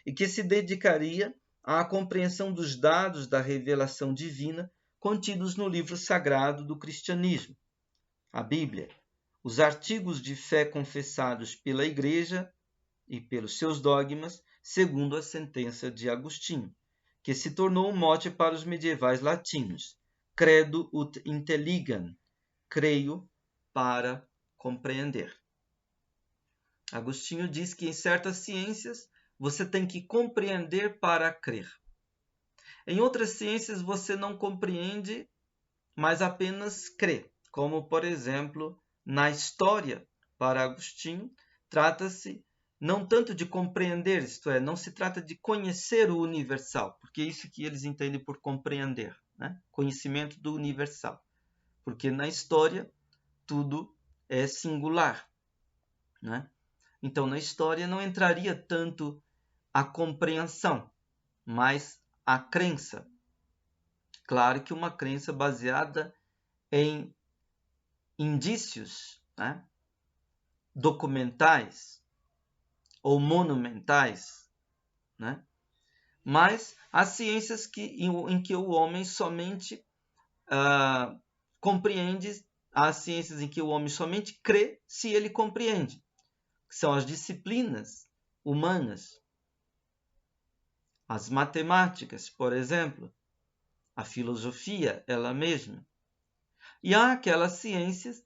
e que se dedicaria à compreensão dos dados da revelação divina contidos no livro sagrado do cristianismo, a Bíblia, os artigos de fé confessados pela Igreja e pelos seus dogmas, segundo a sentença de Agostinho, que se tornou um mote para os medievais latinos. Credo ut intelligam, creio para compreender. Agostinho diz que em certas ciências você tem que compreender para crer. Em outras ciências você não compreende, mas apenas crê, como por exemplo na história. Para Agostinho, trata-se não tanto de compreender, isto é, não se trata de conhecer o universal, porque é isso que eles entendem por compreender, né? Conhecimento do universal, porque na história tudo é singular, né? Então na história não entraria tanto a compreensão, mas a crença. Claro que uma crença baseada em indícios, né, documentais ou monumentais, né? Mas há ciências em que o homem somente compreende, há ciências em que o homem somente crê se ele compreende, que são as disciplinas humanas, as matemáticas, por exemplo, a filosofia ela mesma. E há aquelas ciências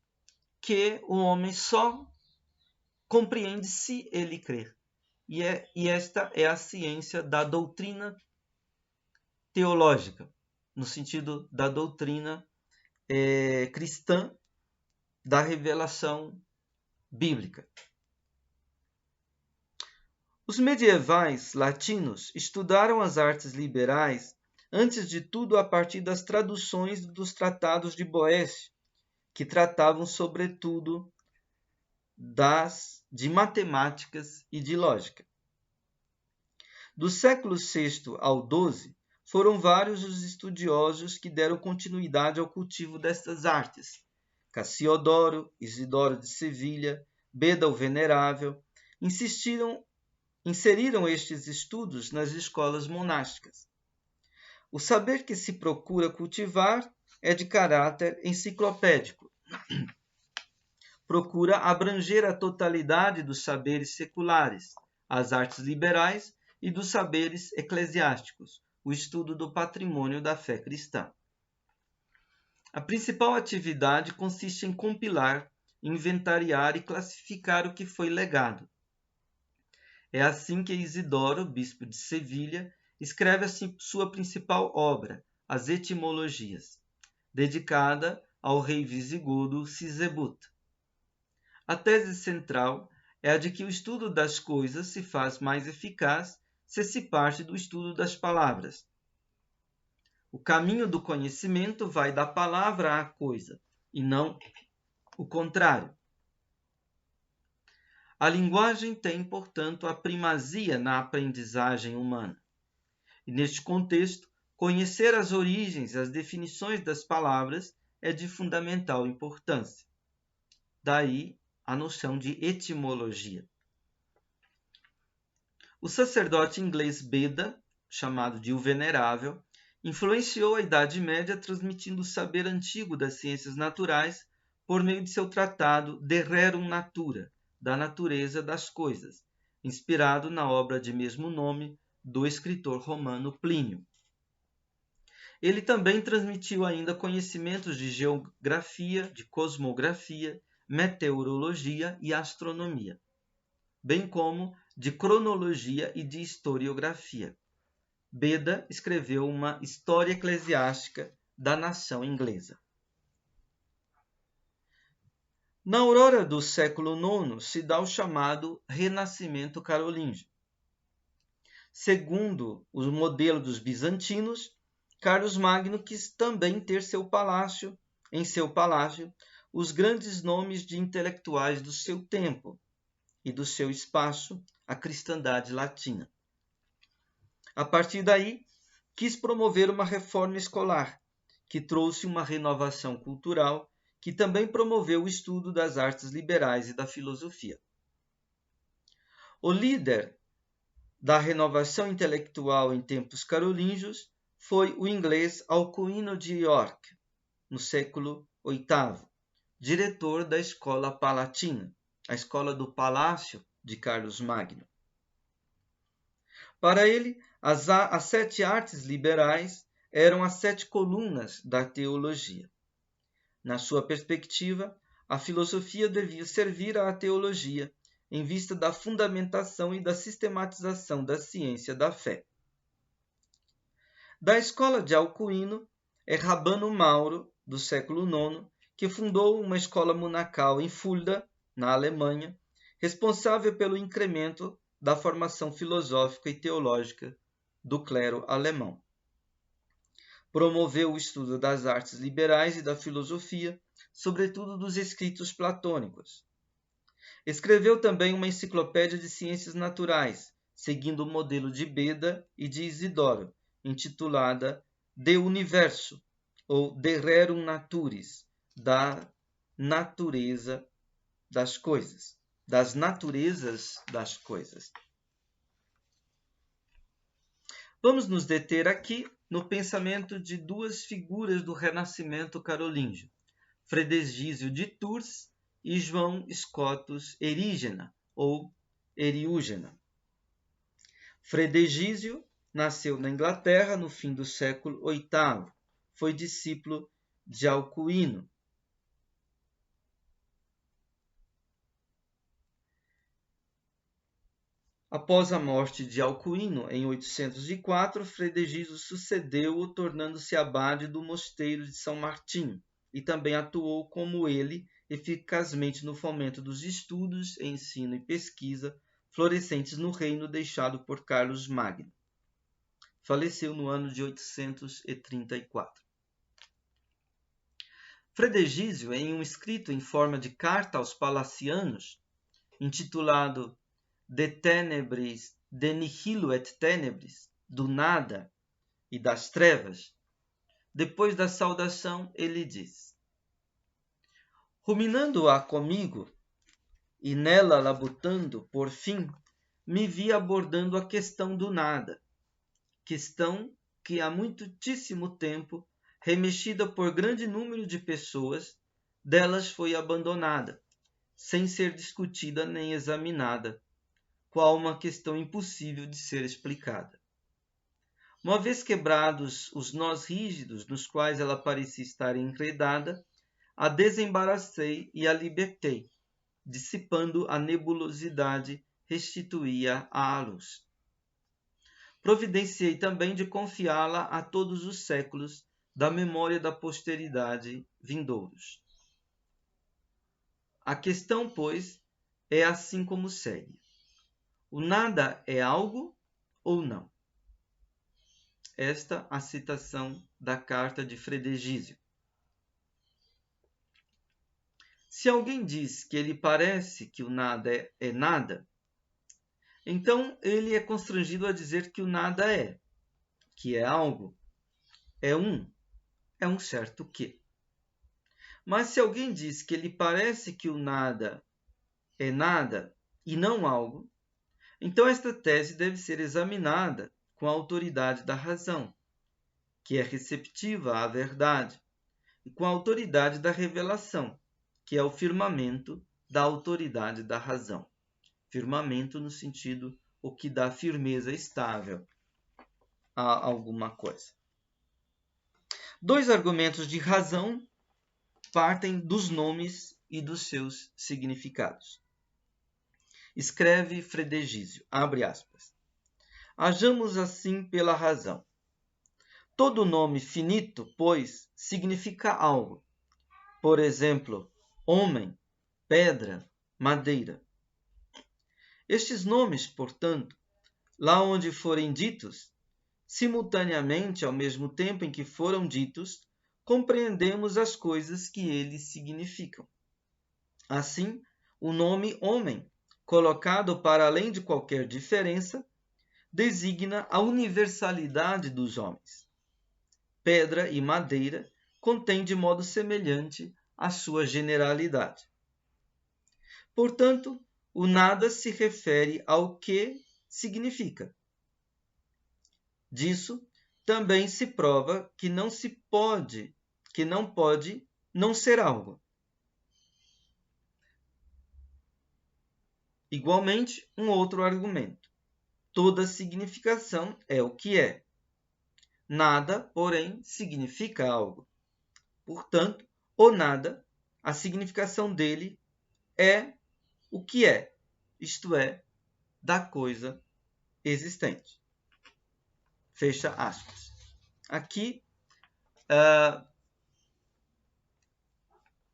que o homem só compreende se ele crer. E esta é a ciência da doutrina teológica, no sentido da doutrina cristã da revelação bíblica. Os medievais latinos estudaram as artes liberais, antes de tudo a partir das traduções dos tratados de Boécio, que tratavam sobretudo de matemáticas e de lógica. Do século VI ao XII, foram vários os estudiosos que deram continuidade ao cultivo destas artes. Cassiodoro, Isidoro de Sevilha, Beda o Venerável, inseriram estes estudos nas escolas monásticas. O saber que se procura cultivar é de caráter enciclopédico. Procura abranger a totalidade dos saberes seculares, as artes liberais e dos saberes eclesiásticos, o estudo do patrimônio da fé cristã. A principal atividade consiste em compilar, inventariar e classificar o que foi legado. É assim que Isidoro, bispo de Sevilha, escreve a sua principal obra, as Etimologias, dedicada ao rei visigodo Sisebuto. A tese central é a de que o estudo das coisas se faz mais eficaz se se parte do estudo das palavras. O caminho do conhecimento vai da palavra à coisa, e não o contrário. A linguagem tem, portanto, a primazia na aprendizagem humana. E neste contexto, conhecer as origens e as definições das palavras é de fundamental importância. Daí a noção de etimologia. O sacerdote inglês Beda, chamado de o Venerável, influenciou a Idade Média transmitindo o saber antigo das ciências naturais por meio de seu tratado De Rerum Natura, da natureza das coisas, inspirado na obra de mesmo nome do escritor romano Plínio. Ele também transmitiu ainda conhecimentos de geografia, de cosmografia, meteorologia e astronomia, bem como de cronologia e de historiografia. Beda escreveu uma história eclesiástica da nação inglesa. Na aurora do século IX se dá o chamado Renascimento Carolíngio. Segundo o modelo dos bizantinos, Carlos Magno quis também ter em seu palácio os grandes nomes de intelectuais do seu tempo e do seu espaço, a cristandade latina. A partir daí, quis promover uma reforma escolar, que trouxe uma renovação cultural, que também promoveu o estudo das artes liberais e da filosofia. O líder da renovação intelectual em tempos carolíngios foi o inglês Alcuino de York, no século VIII, diretor da Escola Palatina, a escola do Palácio de Carlos Magno. Para ele, as 7 artes liberais eram as 7 colunas da teologia. Na sua perspectiva, a filosofia devia servir à teologia em vista da fundamentação e da sistematização da ciência da fé. Da escola de Alcuino é Rabano Mauro, do século IX, que fundou uma escola monacal em Fulda, na Alemanha, responsável pelo incremento da formação filosófica e teológica do clero alemão. Promoveu o estudo das artes liberais e da filosofia, sobretudo dos escritos platônicos. Escreveu também uma enciclopédia de ciências naturais, seguindo o modelo de Beda e de Isidoro, intitulada De Universo, ou De Rerum Naturis, da natureza das coisas, das naturezas das coisas. Vamos nos deter aqui no pensamento de 2 figuras do Renascimento carolíngio, Fredegísio de Tours e João Scotus Erigena, ou Eriúgena. Fredegísio nasceu na Inglaterra no fim do século VIII foi discípulo de Alcuino. Após a morte de Alcuino, em 804, Frei de Jesus sucedeu-o, tornando-se abade do mosteiro de São Martinho, e também atuou como ele eficazmente no fomento dos estudos, ensino e pesquisa florescentes no reino deixado por Carlos Magno. Faleceu no ano de 834. Frei de Egísio, em um escrito em forma de carta aos palacianos, intitulado De Tenebris, de Nihilo et Tenebris, do nada e das trevas, depois da saudação, ele diz: ruminando-a comigo e nela labutando, por fim, me vi abordando a questão do nada, questão que há muitíssimo tempo, remexida por grande número de pessoas, delas foi abandonada, sem ser discutida nem examinada, qual uma questão impossível de ser explicada. Uma vez quebrados os nós rígidos nos quais ela parecia estar enredada, a desembaracei e a libertei, dissipando a nebulosidade, restituía-a à luz. Providenciei também de confiá-la a todos os séculos da memória da posteridade vindouros. A questão, pois, é assim como segue: o nada é algo ou não? Esta a citação da carta de Frei de Egísio. Se alguém diz que ele parece que o nada é nada, então ele é constrangido a dizer que o nada é, que é algo, é um certo quê. Mas se alguém diz que ele parece que o nada é nada e não algo, então esta tese deve ser examinada com a autoridade da razão, que é receptiva à verdade, e com a autoridade da revelação, que é o firmamento da autoridade da razão. Firmamento no sentido o que dá firmeza estável a alguma coisa. Dois argumentos de razão partem dos nomes e dos seus significados. Escreve Frei de Egísio, abre aspas: hajamos assim pela razão. Todo nome finito, pois, significa algo. Por exemplo, homem, pedra, madeira. Estes nomes, portanto, lá onde forem ditos, simultaneamente ao mesmo tempo em que foram ditos, compreendemos as coisas que eles significam. Assim, o nome homem, colocado para além de qualquer diferença, designa a universalidade dos homens. Pedra e madeira contêm de modo semelhante a sua generalidade. Portanto, o nada se refere ao que significa. Disso também se prova que não pode não ser algo. Igualmente, um outro argumento: toda significação é o que é. Nada, porém, significa algo. Portanto, o nada, a significação dele é o que é, isto é, da coisa existente. Fecha aspas. Aqui,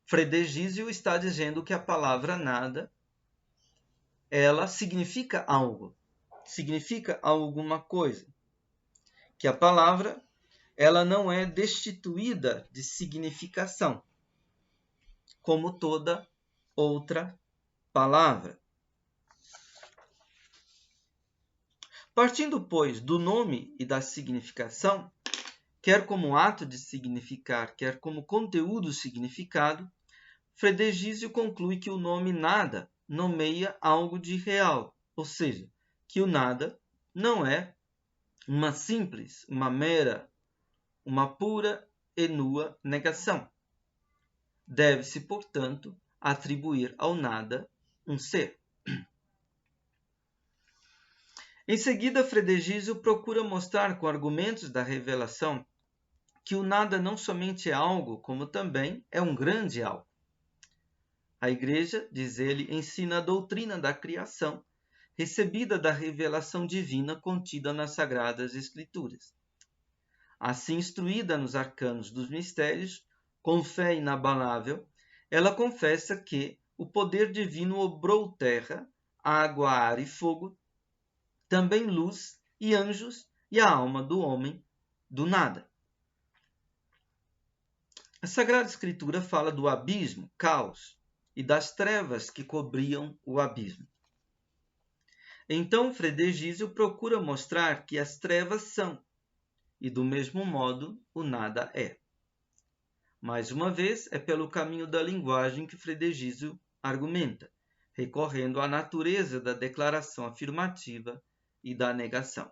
Frei de Egísio está dizendo que a palavra nada, ela significa algo, significa alguma coisa. Que a palavra, ela não é destituída de significação, como toda outra palavra. Partindo, pois, do nome e da significação, quer como ato de significar, quer como conteúdo significado, Frei de Egísio conclui que o nome nada nomeia algo de real, ou seja, que o nada não é uma simples, uma mera, uma pura e nua negação. Deve-se, portanto, atribuir ao nada um ser. Em seguida, Frei de Egísio procura mostrar com argumentos da revelação que o nada não somente é algo, como também é um grande algo. A Igreja, diz ele, ensina a doutrina da criação, recebida da revelação divina contida nas Sagradas Escrituras. Assim instruída nos arcanos dos mistérios, com fé inabalável, ela confessa que o poder divino obrou terra, água, ar e fogo, também luz e anjos e a alma do homem do nada. A Sagrada Escritura fala do abismo, caos, e das trevas que cobriam o abismo. Então, Fredegísio procura mostrar que as trevas são, e do mesmo modo o nada é. Mais uma vez, é pelo caminho da linguagem que Fredegísio argumenta, recorrendo à natureza da declaração afirmativa e da negação.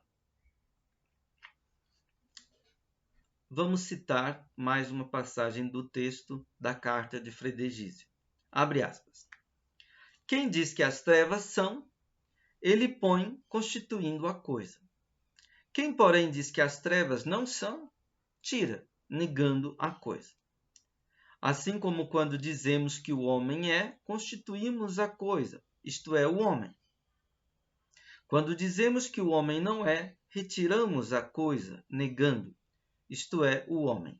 Vamos citar mais uma passagem do texto da carta de Fredegísio. Abre aspas. Quem diz que as trevas são, ele põe constituindo a coisa. Quem, porém, diz que as trevas não são, tira, negando a coisa. Assim como quando dizemos que o homem é, constituímos a coisa, isto é, o homem. Quando dizemos que o homem não é, retiramos a coisa, negando, isto é, o homem.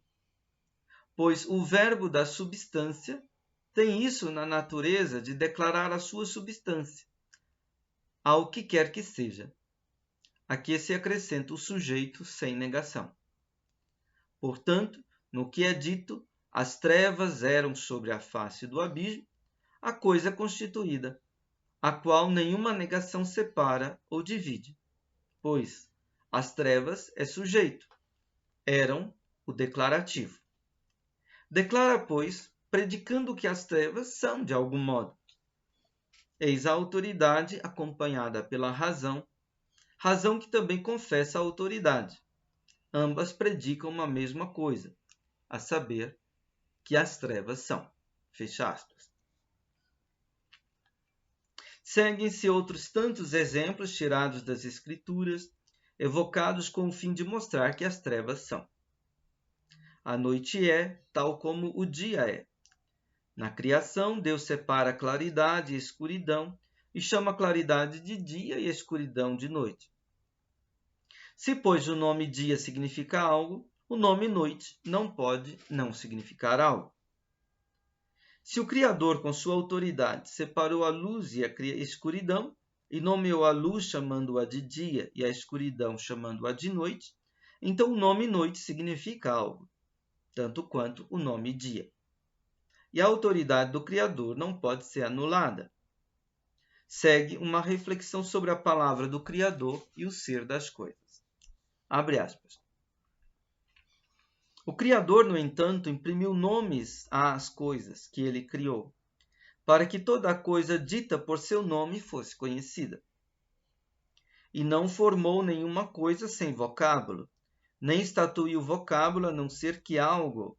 Pois o verbo da substância tem isso na natureza de declarar a sua substância, ao que quer que seja. Aqui se acrescenta o sujeito sem negação. Portanto, no que é dito, as trevas eram sobre a face do abismo, a coisa constituída, a qual nenhuma negação separa ou divide, pois as trevas é sujeito, eram o declarativo. Declara, pois, predicando que as trevas são de algum modo. Eis a autoridade acompanhada pela razão, razão que também confessa a autoridade. Ambas predicam uma mesma coisa, a saber, que as trevas são. Fecha aspas. Seguem-se outros tantos exemplos tirados das Escrituras, evocados com o fim de mostrar que as trevas são. A noite é tal como o dia é. Na criação, Deus separa claridade e escuridão e chama a claridade de dia e a escuridão de noite. Se, pois, o nome dia significa algo, o nome noite não pode não significar algo. Se o Criador, com sua autoridade, separou a luz e a escuridão, e nomeou a luz chamando-a de dia e a escuridão chamando-a de noite, então o nome noite significa algo, tanto quanto o nome dia. E a autoridade do Criador não pode ser anulada. Segue uma reflexão sobre a palavra do Criador e o ser das coisas. Abre aspas. O Criador, no entanto, imprimiu nomes às coisas que ele criou, para que toda a coisa dita por seu nome fosse conhecida. E não formou nenhuma coisa sem vocábulo, nem estatuiu vocábulo a não ser que algo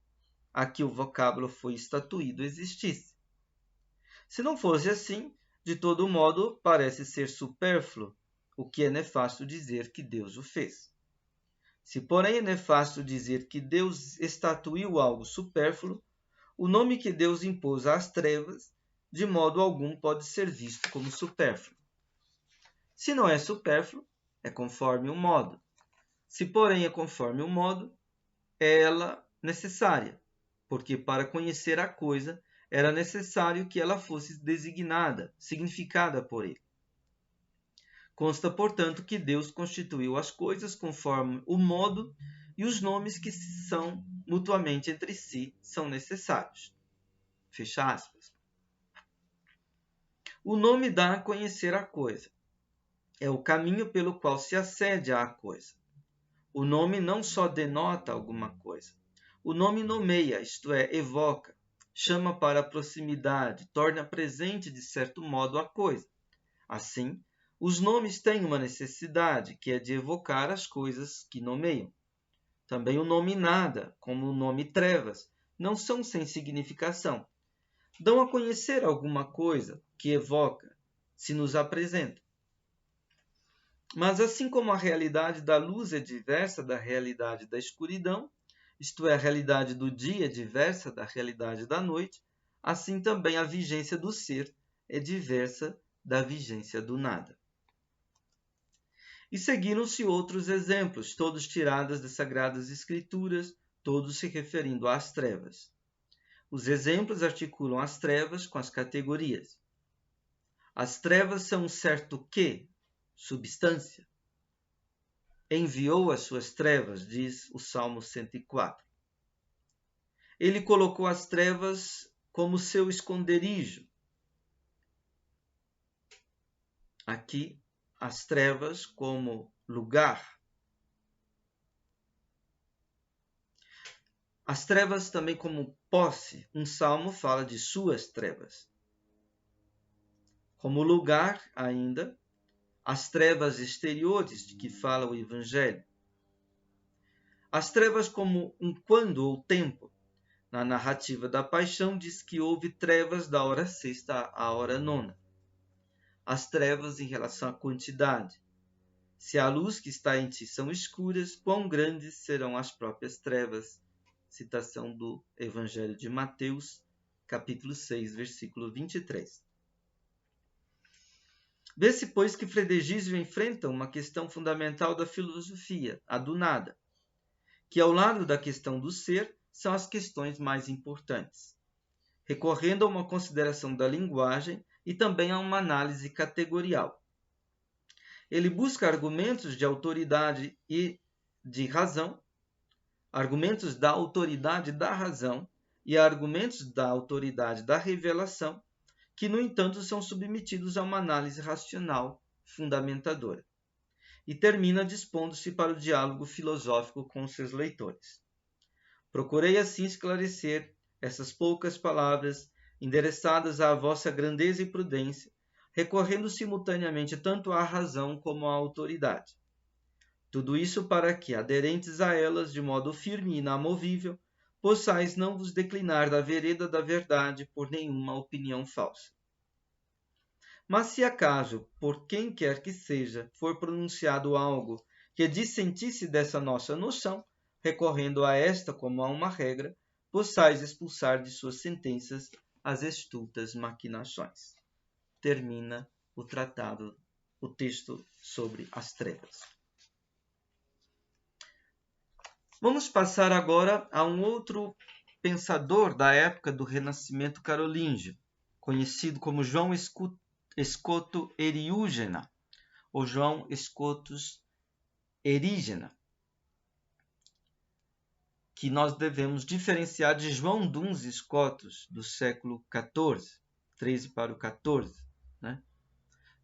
a que o vocábulo foi estatuído existisse. Se não fosse assim, de todo modo, parece ser supérfluo, o que é nefasto dizer que Deus o fez. Se, porém, é nefasto dizer que Deus estatuiu algo supérfluo, o nome que Deus impôs às trevas, de modo algum pode ser visto como supérfluo. Se não é supérfluo, é conforme o modo. Se, porém, é conforme o modo, é ela necessária, porque para conhecer a coisa era necessário que ela fosse designada, significada por ele. Consta, portanto, que Deus constituiu as coisas conforme o modo e os nomes que são mutuamente entre si são necessários. Fecha aspas. O nome dá a conhecer a coisa. É o caminho pelo qual se acede à coisa. O nome não só denota alguma coisa. O nome nomeia, isto é, evoca, chama para a proximidade, torna presente de certo modo a coisa. Assim, os nomes têm uma necessidade, que é de evocar as coisas que nomeiam. Também o nome nada, como o nome trevas, não são sem significação. Dão a conhecer alguma coisa que evoca, se nos apresenta. Mas assim como a realidade da luz é diversa da realidade da escuridão, isto é, a realidade do dia é diversa da realidade da noite, assim também a vigência do ser é diversa da vigência do nada. E seguiram-se outros exemplos, todos tirados das Sagradas Escrituras, todos se referindo às trevas. Os exemplos articulam as trevas com as categorias. As trevas são um certo quê? Substância. Enviou as suas trevas, diz o Salmo 104. Ele colocou as trevas como seu esconderijo. Aqui, as trevas como lugar. As trevas também como posse. Um salmo fala de suas trevas. Como lugar, ainda, as trevas exteriores de que fala o Evangelho. As trevas como um quando ou tempo. Na narrativa da paixão diz que houve trevas da hora sexta à hora nona. As trevas em relação à quantidade. Se a luz que está em ti são escuras, quão grandes serão as próprias trevas? Citação do Evangelho de Mateus, capítulo 6, versículo 23. Vê-se, pois, que Fredegísio enfrenta uma questão fundamental da filosofia, a do nada, que ao lado da questão do ser, são as questões mais importantes, recorrendo a uma consideração da linguagem e também a uma análise categorial. Ele busca argumentos de autoridade e de razão, argumentos da autoridade da razão e argumentos da autoridade da revelação, que, no entanto, são submetidos a uma análise racional fundamentadora. E termina dispondo-se para o diálogo filosófico com seus leitores. Procurei assim esclarecer essas poucas palavras endereçadas à vossa grandeza e prudência, recorrendo simultaneamente tanto à razão como à autoridade. Tudo isso para que, aderentes a elas de modo firme e inamovível, possais não vos declinar da vereda da verdade por nenhuma opinião falsa. Mas se acaso, por quem quer que seja, for pronunciado algo que dissentisse dessa nossa noção, recorrendo a esta como a uma regra, possais expulsar de suas sentenças as estultas maquinações. Termina o tratado, o texto sobre as trevas. Vamos passar agora a um outro pensador da época do Renascimento carolíngio, conhecido como João Escoto Eriúgena, ou João Escotus Erígena, que nós devemos diferenciar de João Duns Scotus, do século XIV, 13 para o 14.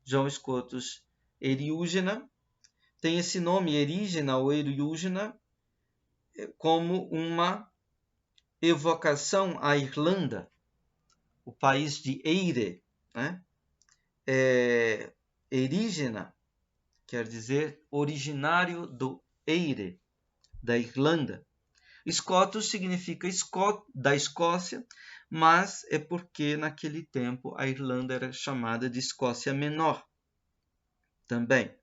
João Escotus Eriúgena tem esse nome, Erígena ou Eriúgena, como uma evocação à Irlanda, o país de Eire. Erígena quer dizer originário do Eire, da Irlanda. Scotus significa da Escócia, mas é porque naquele tempo a Irlanda era chamada de Escócia Menor também.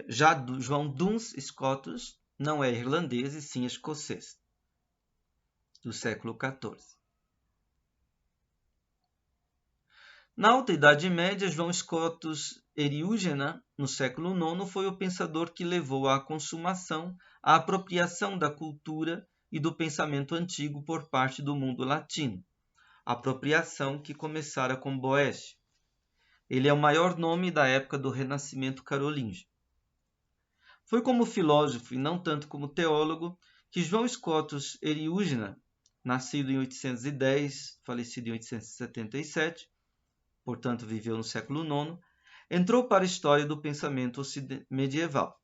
Já João Duns Scotus não é irlandês e sim escocês, do século XIV. Na Alta Idade Média, João Escotus Eriúgena, no século IX, foi o pensador que levou à consumação a apropriação da cultura e do pensamento antigo por parte do mundo latino, apropriação que começara com Boécio. Ele é o maior nome da época do Renascimento carolíngio. Foi como filósofo e não tanto como teólogo que João Escotus Eriúgena, nascido em 810, falecido em 877, portanto viveu no século IX, entrou para a história do pensamento medieval.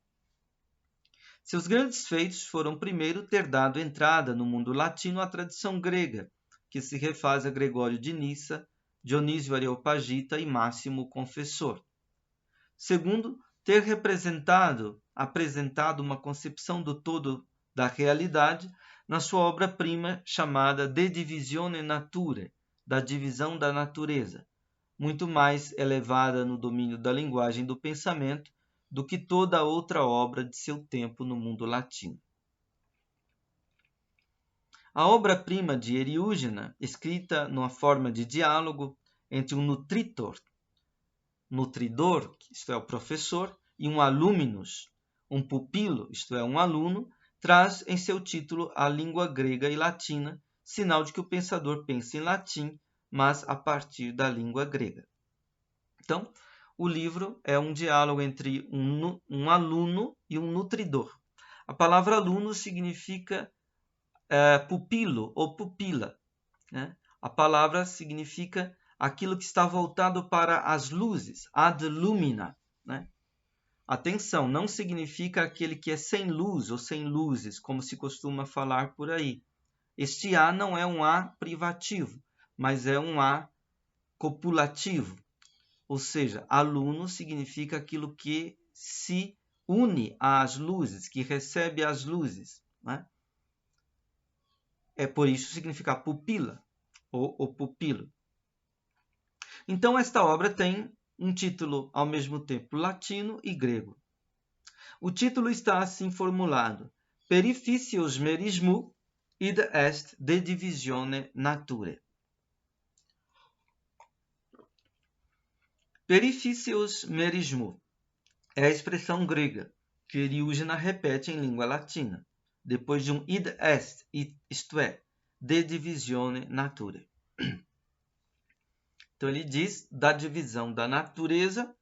Seus grandes feitos foram, primeiro, ter dado entrada no mundo latino à tradição grega, que se refaz a Gregório de Nissa, Dionísio Areopagita e Máximo o Confessor. Segundo, ter apresentado uma concepção do todo da realidade na sua obra-prima chamada De Divisione Naturae, da divisão da natureza, muito mais elevada no domínio da linguagem e do pensamento do que toda outra obra de seu tempo no mundo latino. A obra-prima de Eriúgena, escrita numa forma de diálogo entre um nutridor, isto é, o professor, e um aluminus, um pupilo, isto é, um aluno, traz em seu título a língua grega e latina, sinal de que o pensador pensa em latim, mas a partir da língua grega. Então, o livro é um diálogo entre um aluno e um nutridor. A palavra aluno significa pupilo ou pupila, né? A palavra significa aquilo que está voltado para as luzes, ad lumina, né? Atenção, não significa aquele que é sem luz ou sem luzes, como se costuma falar por aí. Este A não é um A privativo, mas é um A copulativo. Ou seja, aluno significa aquilo que se une às luzes, que recebe as luzes, né? É por isso que significa pupila ou pupilo. Então, esta obra tem um título ao mesmo tempo latino e grego. O título está assim formulado: Perificios merismu id est de divisione naturae. Perificios merismu é a expressão grega que Eriúgena repete em língua latina, depois de um id est, isto é, de divisione naturae. Então ele diz da divisão da natureza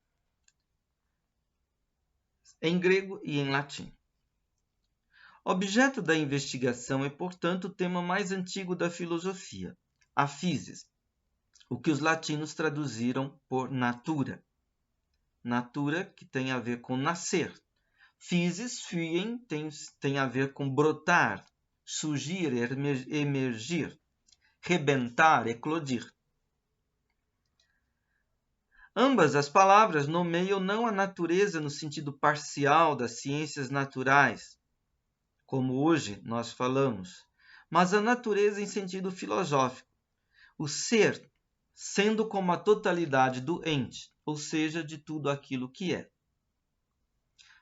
em grego e em latim. Objeto da investigação é, portanto, o tema mais antigo da filosofia, a physis, o que os latinos traduziram por natura. Natura, que tem a ver com nascer. Physis, phyen, tem a ver com brotar, surgir, emergir, rebentar, eclodir. Ambas as palavras nomeiam não a natureza no sentido parcial das ciências naturais, como hoje nós falamos, mas a natureza em sentido filosófico, o ser sendo como a totalidade do ente, ou seja, de tudo aquilo que é.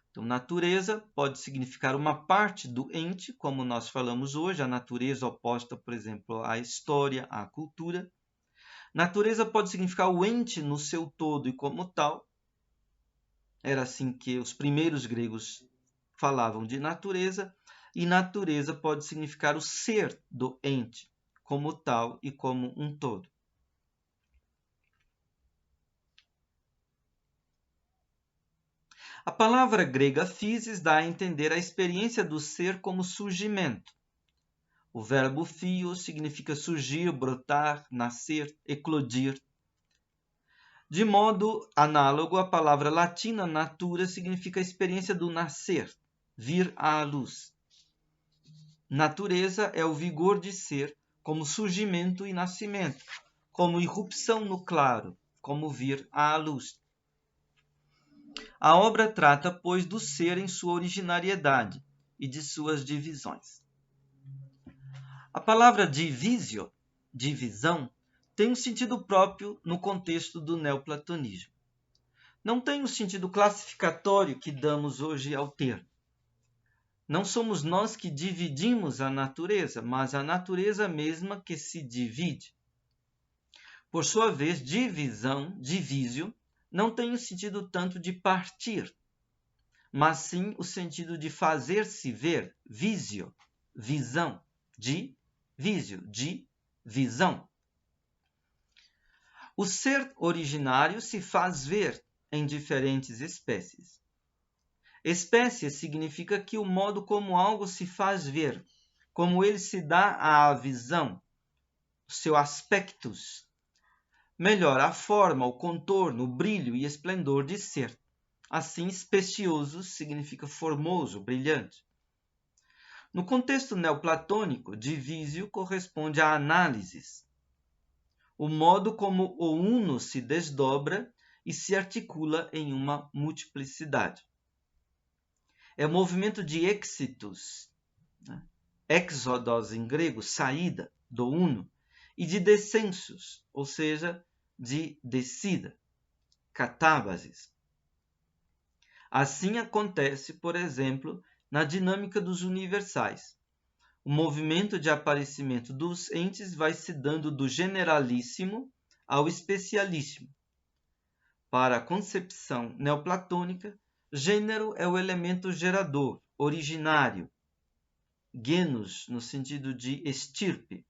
Então, natureza pode significar uma parte do ente, como nós falamos hoje, a natureza oposta, por exemplo, à história, à cultura. Natureza pode significar o ente no seu todo e como tal. Era assim que os primeiros gregos falavam de natureza. E natureza pode significar o ser do ente, como tal e como um todo. A palavra grega physis dá a entender a experiência do ser como surgimento. O verbo phio significa surgir, brotar, nascer, eclodir. De modo análogo, a palavra latina natura significa a experiência do nascer, vir à luz. Natureza é o vigor de ser como surgimento e nascimento, como irrupção no claro, como vir à luz. A obra trata, pois, do ser em sua originariedade e de suas divisões. A palavra divisio, divisão, tem um sentido próprio no contexto do neoplatonismo. Não tem o sentido classificatório que damos hoje ao termo. Não somos nós que dividimos a natureza, mas a natureza mesma que se divide. Por sua vez, divisão, divisio, não tem o sentido tanto de partir, mas sim o sentido de fazer-se ver, visio, visão, de visio, de visão. O ser originário se faz ver em diferentes espécies. Espécie significa que o modo como algo se faz ver, como ele se dá à visão, o seu aspectus. Melhor, a forma, o contorno, o brilho e esplendor de ser. Assim, specioso significa formoso, brilhante. No contexto neoplatônico, divisio corresponde a análises. O modo como o uno se desdobra e se articula em uma multiplicidade. É o movimento de exitus, né? Exodos em grego, saída do uno, e de descensus, ou seja, de descida, catábasis. Assim acontece, por exemplo, na dinâmica dos universais. O movimento de aparecimento dos entes vai se dando do generalíssimo ao especialíssimo. Para a concepção neoplatônica, gênero é o elemento gerador, originário, genus, no sentido de estirpe.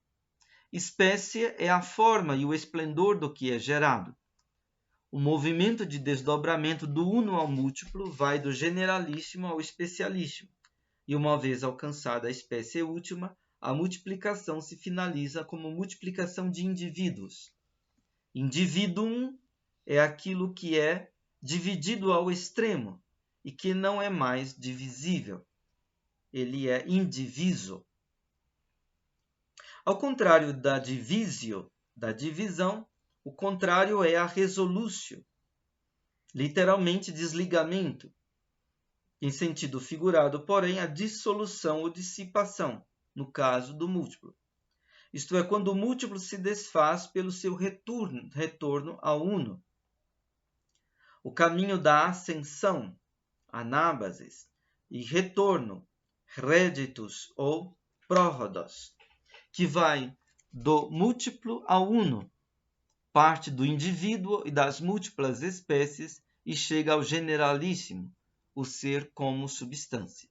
Espécie é a forma e o esplendor do que é gerado. O movimento de desdobramento do uno ao múltiplo vai do generalíssimo ao especialíssimo, e uma vez alcançada a espécie última, a multiplicação se finaliza como multiplicação de indivíduos. Indivíduum é aquilo que é dividido ao extremo e que não é mais divisível. Ele é indiviso. Ao contrário da divisio, da divisão, o contrário é a resolutio, literalmente desligamento. Em sentido figurado, porém, a dissolução ou dissipação, no caso do múltiplo. Isto é, quando o múltiplo se desfaz pelo seu retorno ao uno. O caminho da ascensão, anábasis, e retorno, réditus ou prórodos, que vai do múltiplo ao uno, parte do indivíduo e das múltiplas espécies e chega ao generalíssimo, o ser como substância.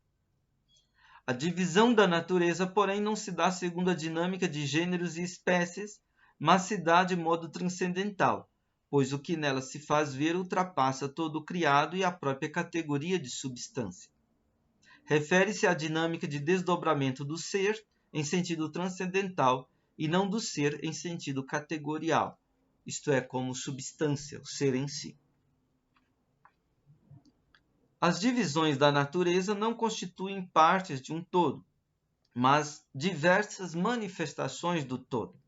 A divisão da natureza, porém, não se dá segundo a dinâmica de gêneros e espécies, mas se dá de modo transcendental, pois o que nela se faz ver ultrapassa todo o criado e a própria categoria de substância. Refere-se à dinâmica de desdobramento do ser em sentido transcendental e não do ser em sentido categorial, isto é, como substância, o ser em si. As divisões da natureza não constituem partes de um todo, mas diversas manifestações do todo.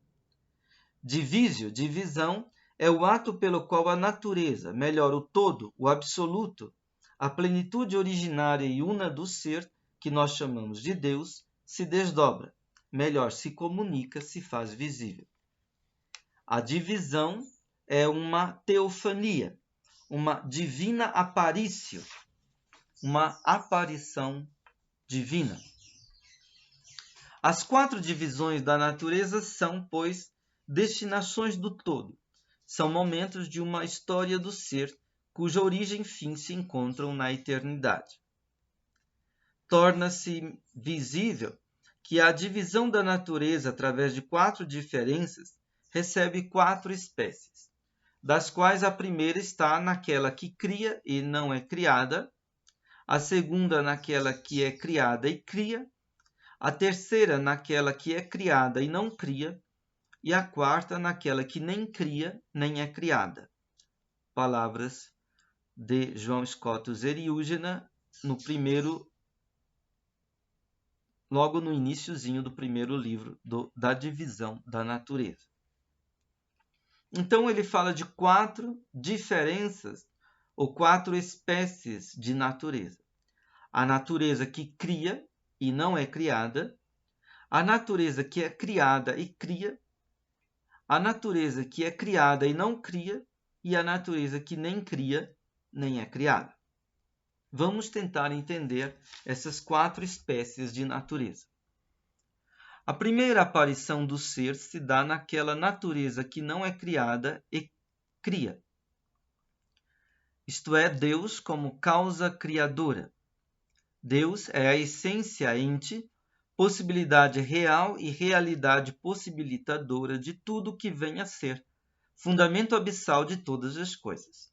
Divisio, divisão, é o ato pelo qual a natureza, melhor, o todo, o absoluto, a plenitude originária e una do ser, que nós chamamos de Deus, se desdobra, melhor, se comunica, se faz visível. A divisão é uma teofania, uma divina aparício, uma aparição divina. As 4 divisões da natureza são, pois, destinações do todo. São momentos de uma história do ser, cuja origem e fim se encontram na eternidade. Torna-se visível que a divisão da natureza através de 4 diferenças recebe 4 espécies, das quais a primeira está naquela que cria e não é criada, a segunda naquela que é criada e cria, a terceira naquela que é criada e não cria, e a quarta naquela que nem cria nem é criada. Palavras de João Scotus Eriúgena, logo no iniciozinho do primeiro livro da divisão da natureza. Então ele fala de 4 diferenças ou 4 espécies de natureza. A natureza que cria e não é criada, a natureza que é criada e cria, a natureza que é criada e não cria, e a natureza que nem cria nem é criada. Vamos tentar entender essas 4 espécies de natureza. A primeira aparição do ser se dá naquela natureza que não é criada e cria. Isto é, Deus como causa criadora. Deus é a essência ente, possibilidade real e realidade possibilitadora de tudo que vem a ser, fundamento abissal de todas as coisas.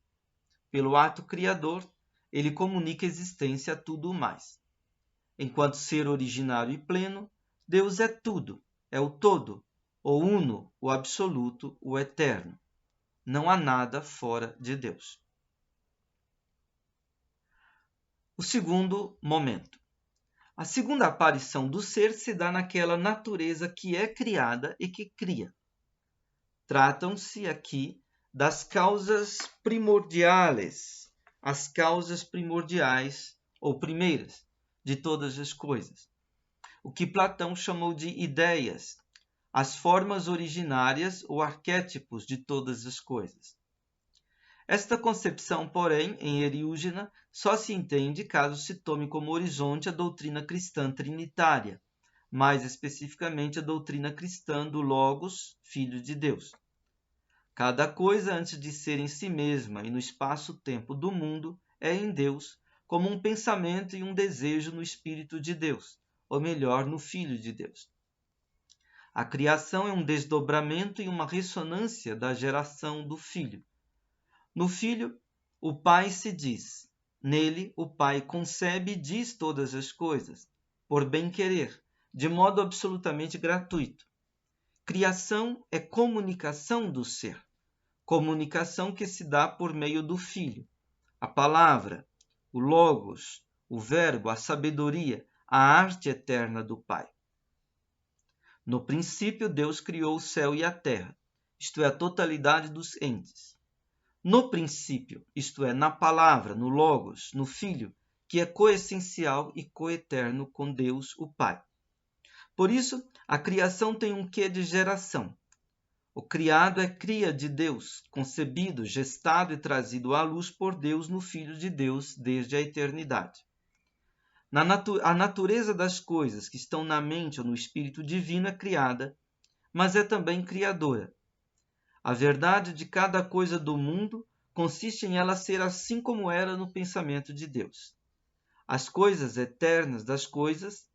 Pelo ato criador, ele comunica existência a tudo mais. Enquanto ser originário e pleno, Deus é tudo, é o todo, o uno, o absoluto, o eterno. Não há nada fora de Deus. O segundo momento. A segunda aparição do ser se dá naquela natureza que é criada e que cria. Tratam-se aqui das causas primordiais, as causas primordiais ou primeiras de todas as coisas. O que Platão chamou de ideias, as formas originárias ou arquétipos de todas as coisas. Esta concepção, porém, em Eriúgena, só se entende caso se tome como horizonte a doutrina cristã trinitária, mais especificamente a doutrina cristã do Logos, Filho de Deus. Cada coisa, antes de ser em si mesma e no espaço-tempo do mundo, é em Deus, como um pensamento e um desejo no Espírito de Deus, ou melhor, no Filho de Deus. A criação é um desdobramento e uma ressonância da geração do Filho. No Filho, o Pai se diz. Nele, o Pai concebe e diz todas as coisas, por bem-querer, de modo absolutamente gratuito. Criação é comunicação do ser. Comunicação que se dá por meio do Filho. A palavra, o Logos, o Verbo, a sabedoria, a arte eterna do Pai. No princípio, Deus criou o céu e a terra, isto é, a totalidade dos entes. No princípio, isto é, na palavra, no Logos, no Filho, que é coessencial e coeterno com Deus, o Pai. Por isso, a criação tem um quê de geração. O criado é cria de Deus, concebido, gestado e trazido à luz por Deus no Filho de Deus desde a eternidade. A natureza das coisas que estão na mente ou no espírito divino é criada, mas é também criadora. A verdade de cada coisa do mundo consiste em ela ser assim como era no pensamento de Deus. As coisas eternas das coisas,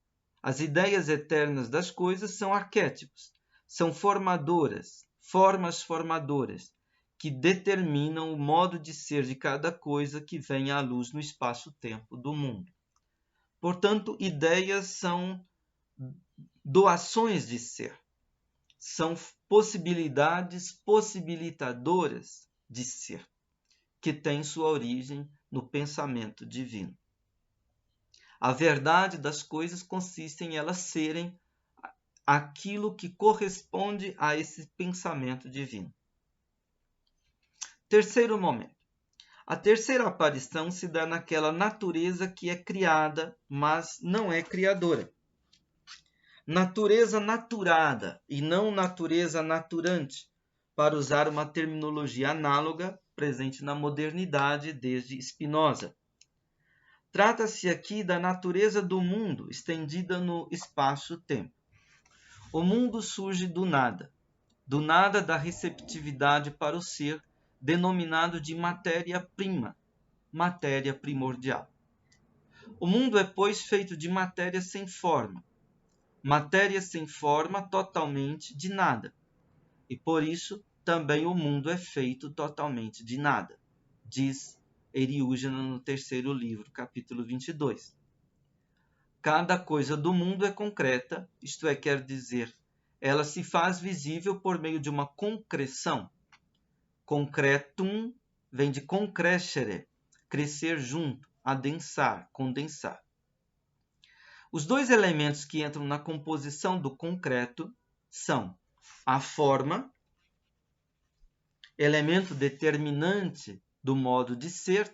as ideias eternas das coisas são arquétipos, são formadoras, formas formadoras, que determinam o modo de ser de cada coisa que vem à luz no espaço-tempo do mundo. Portanto, ideias são doações de ser, são possibilidades possibilitadoras de ser, que têm sua origem no pensamento divino. A verdade das coisas consiste em elas serem aquilo que corresponde a esse pensamento divino. Terceiro momento. A terceira aparição se dá naquela natureza que é criada, mas não é criadora. Natureza naturada e não natureza naturante, para usar uma terminologia análoga presente na modernidade desde Spinoza. Trata-se aqui da natureza do mundo estendida no espaço-tempo. O mundo surge do nada da receptividade para o ser, denominado de matéria-prima, matéria primordial. O mundo é, pois, feito de matéria sem forma totalmente de nada, e por isso também o mundo é feito totalmente de nada, diz Eriúgena no terceiro livro, capítulo 22. Cada coisa do mundo é concreta, isto é, quer dizer, ela se faz visível por meio de uma concreção. Concretum vem de concrescere, crescer junto, adensar, condensar. Os dois elementos que entram na composição do concreto são a forma, elemento determinante do modo de ser,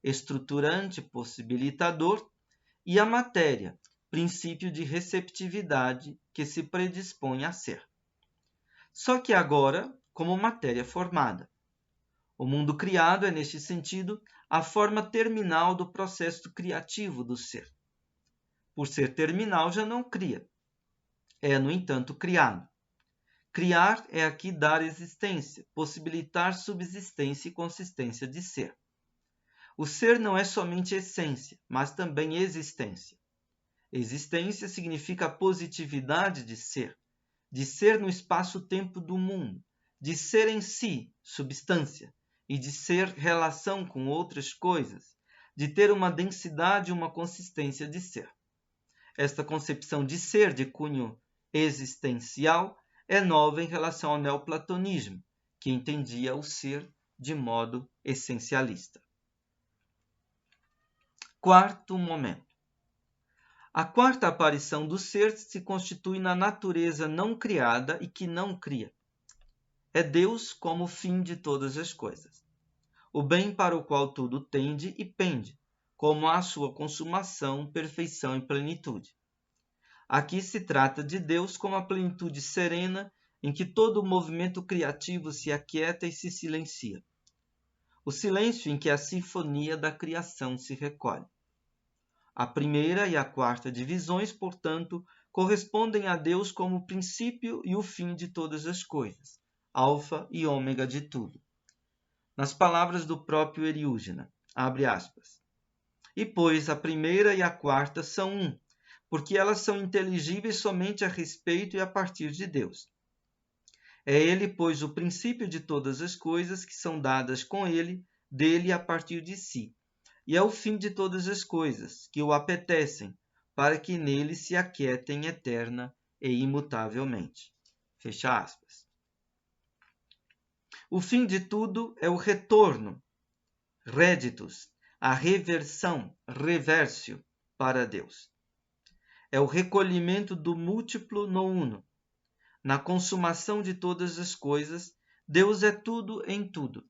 estruturante, possibilitador, e a matéria, princípio de receptividade que se predispõe a ser. Só que agora, como matéria formada. O mundo criado é, neste sentido, a forma terminal do processo criativo do ser. Por ser terminal, já não cria. É, no entanto, criado. Criar é aqui dar existência, possibilitar subsistência e consistência de ser. O ser não é somente essência, mas também existência. Existência significa a positividade de ser no espaço-tempo do mundo, de ser em si, substância, e de ser relação com outras coisas, de ter uma densidade e uma consistência de ser. Esta concepção de ser de cunho existencial é nova em relação ao neoplatonismo, que entendia o ser de modo essencialista. Quarto momento. A quarta aparição do ser se constitui na natureza não criada e que não cria. É Deus como fim de todas as coisas. O bem para o qual tudo tende e pende, como a sua consumação, perfeição e plenitude. Aqui se trata de Deus como a plenitude serena em que todo o movimento criativo se aquieta e se silencia. O silêncio em que a sinfonia da criação se recolhe. A primeira e a quarta divisões, portanto, correspondem a Deus como o princípio e o fim de todas as coisas, alfa e ômega de tudo. Nas palavras do próprio Eriúgena, abre aspas, e pois a primeira e a quarta são um, porque elas são inteligíveis somente a respeito e a partir de Deus. É ele, pois, o princípio de todas as coisas que são dadas com ele, dele e a partir de si. E é o fim de todas as coisas, que o apetecem, para que nele se aquietem eterna e imutavelmente. Fecha aspas. O fim de tudo é o retorno, réditus, a reversão, revérsio, para Deus. É o recolhimento do múltiplo no uno. Na consumação de todas as coisas, Deus é tudo em tudo.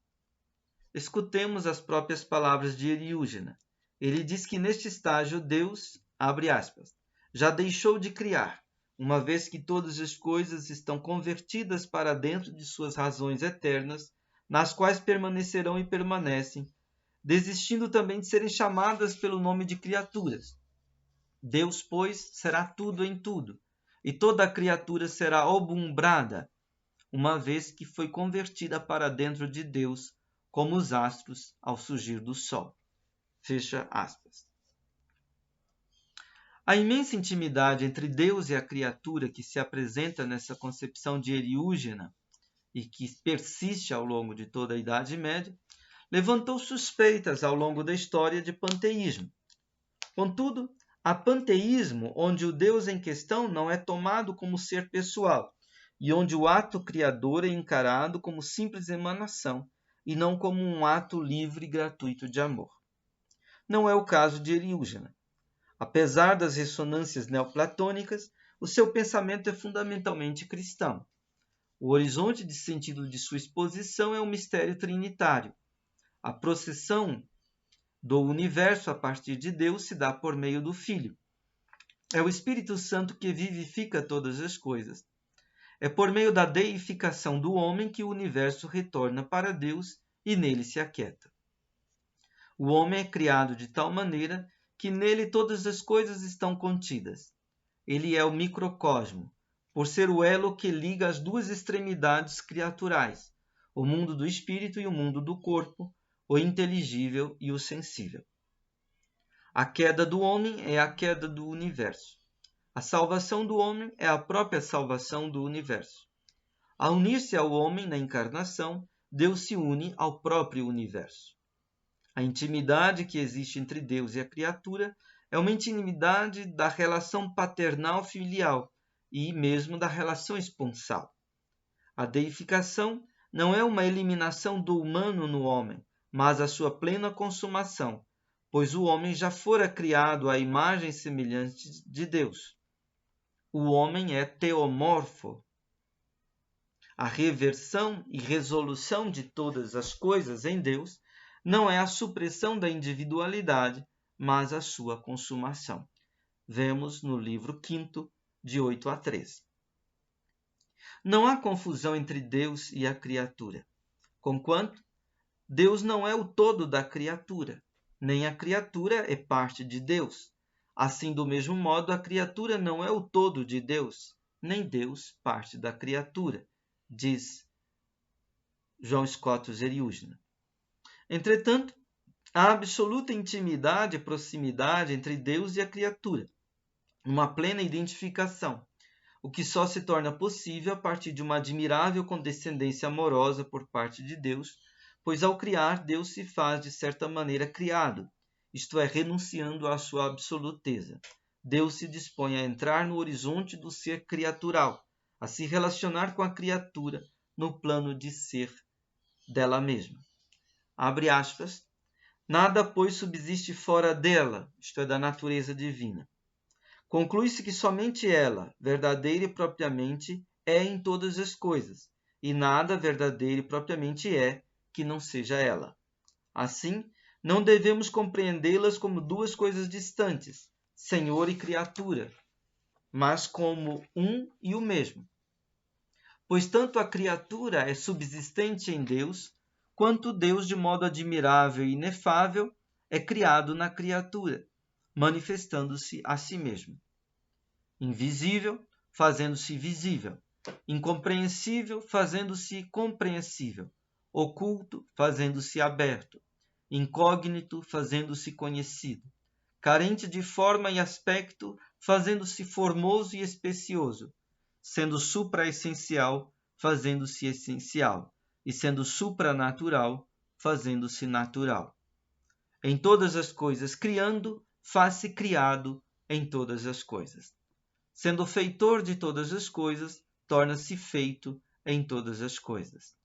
Escutemos as próprias palavras de Eriúgena. Ele diz que neste estágio Deus, abre aspas, já deixou de criar, uma vez que todas as coisas estão convertidas para dentro de suas razões eternas, nas quais permanecerão e permanecem, desistindo também de serem chamadas pelo nome de criaturas. Deus, pois, será tudo em tudo, e toda a criatura será obumbrada, uma vez que foi convertida para dentro de Deus, como os astros ao surgir do sol. Fecha aspas. A imensa intimidade entre Deus e a criatura que se apresenta nessa concepção de Eriúgena e que persiste ao longo de toda a Idade Média, levantou suspeitas ao longo da história de panteísmo. Contudo, há panteísmo onde o Deus em questão não é tomado como ser pessoal e onde o ato criador é encarado como simples emanação e não como um ato livre e gratuito de amor. Não é o caso de Eriúgena. Apesar das ressonâncias neoplatônicas, o seu pensamento é fundamentalmente cristão. O horizonte de sentido de sua exposição é o mistério trinitário. A processão do universo a partir de Deus se dá por meio do Filho. É o Espírito Santo que vivifica todas as coisas. É por meio da deificação do homem que o universo retorna para Deus e nele se aquieta. O homem é criado de tal maneira que nele todas as coisas estão contidas. Ele é o microcosmo, por ser o elo que liga as duas extremidades criaturais, o mundo do espírito e o mundo do corpo, o inteligível e o sensível. A queda do homem é a queda do universo. A salvação do homem é a própria salvação do universo. Ao unir-se ao homem na encarnação, Deus se une ao próprio universo. A intimidade que existe entre Deus e a criatura é uma intimidade da relação paternal-filial e mesmo da relação esponsal. A deificação não é uma eliminação do humano no homem, mas a sua plena consumação, pois o homem já fora criado à imagem semelhante de Deus. O homem é teomorfo. A reversão e resolução de todas as coisas em Deus não é a supressão da individualidade, mas a sua consumação. Vemos no livro 5, de 8 a 13. Não há confusão entre Deus e a criatura, conquanto Deus não é o todo da criatura, nem a criatura é parte de Deus. Assim, do mesmo modo, a criatura não é o todo de Deus, nem Deus parte da criatura, diz João Scotus Eriúgena. Entretanto, há absoluta intimidade e proximidade entre Deus e a criatura, uma plena identificação, o que só se torna possível a partir de uma admirável condescendência amorosa por parte de Deus, pois ao criar, Deus se faz de certa maneira criado, isto é, renunciando à sua absoluteza. Deus se dispõe a entrar no horizonte do ser criatural, a se relacionar com a criatura no plano de ser dela mesma. Abre aspas, nada, pois, subsiste fora dela, isto é, da natureza divina. Conclui-se que somente ela, verdadeira e propriamente, é em todas as coisas, e nada verdadeiro e propriamente é que não seja ela. Assim, não devemos compreendê-las como duas coisas distantes, Senhor e criatura, mas como um e o mesmo. Pois tanto a criatura é subsistente em Deus, quanto Deus, de modo admirável e inefável, é criado na criatura, manifestando-se a si mesmo. invisível, fazendo-se visível, incompreensível, fazendo-se compreensível, oculto, fazendo-se aberto, incógnito, fazendo-se conhecido, carente de forma e aspecto, fazendo-se formoso e especioso, sendo supraessencial, fazendo-se essencial, e sendo supranatural, fazendo-se natural. Em todas as coisas criando, faz-se criado em todas as coisas. Sendo feitor de todas as coisas, torna-se feito em todas as coisas.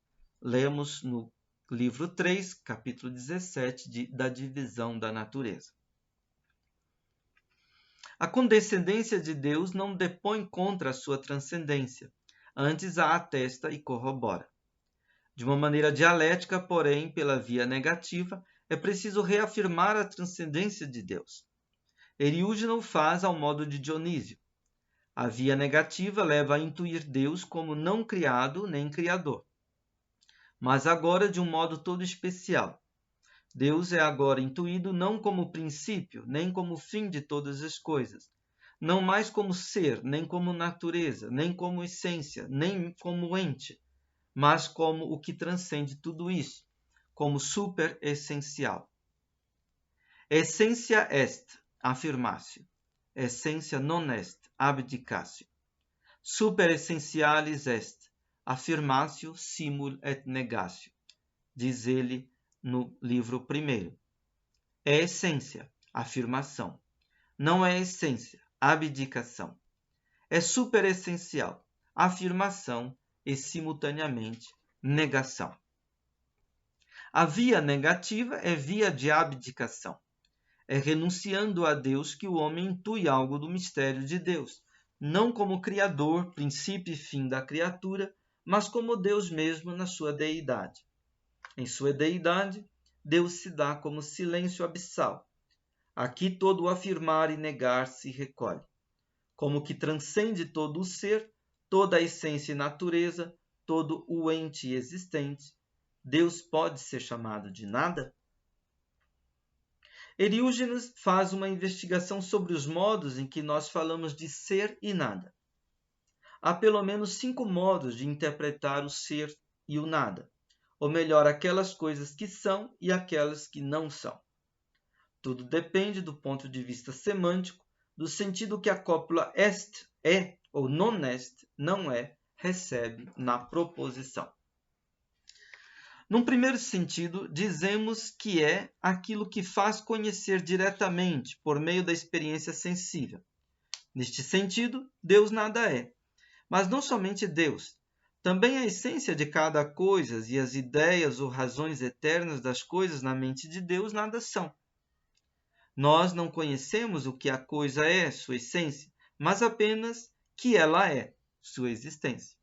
Lemos no livro 3, capítulo 17, da divisão da natureza. A condescendência de Deus não depõe contra a sua transcendência, antes a atesta e corrobora. De uma maneira dialética, porém, pela via negativa, é preciso reafirmar a transcendência de Deus. Eriúgeno o faz ao modo de Dionísio. A via negativa leva a intuir Deus como não criado nem criador. Mas agora de um modo todo especial. Deus é agora intuído não como princípio, nem como fim de todas as coisas, não mais como ser, nem como natureza, nem como essência, nem como ente, mas como o que transcende tudo isso, como superessencial. Essência est, afirmatio. Essência non est, abdicatio. Superessencialis est, affirmatio simul et negatio. Diz ele no livro 1. É essência, afirmação. Não é essência, abdicação. É superessencial, afirmação e, simultaneamente, negação. A via negativa é via de abdicação. É renunciando a Deus que o homem intui algo do mistério de Deus, não como Criador, princípio e fim da criatura, mas como Deus mesmo na sua deidade. Em sua deidade, Deus se dá como silêncio abissal. Aqui todo o afirmar e negar se recolhe. Como que transcende todo o ser, toda a essência e natureza, todo o ente existente, Deus pode ser chamado de nada? Eriúgenes faz uma investigação sobre os modos em que nós falamos de ser e nada. Há pelo menos 5 modos de interpretar o ser e o nada, ou melhor, aquelas coisas que são e aquelas que não são. Tudo depende do ponto de vista semântico, do sentido que a cópula est, é, ou non est, não é, recebe na proposição. Num primeiro sentido, dizemos que é aquilo que faz conhecer diretamente, por meio da experiência sensível. Neste sentido, Deus nada é. Mas não somente Deus, também a essência de cada coisa e as ideias ou razões eternas das coisas na mente de Deus nada são. Nós não conhecemos o que a coisa é, sua essência, mas apenas que ela é, sua existência.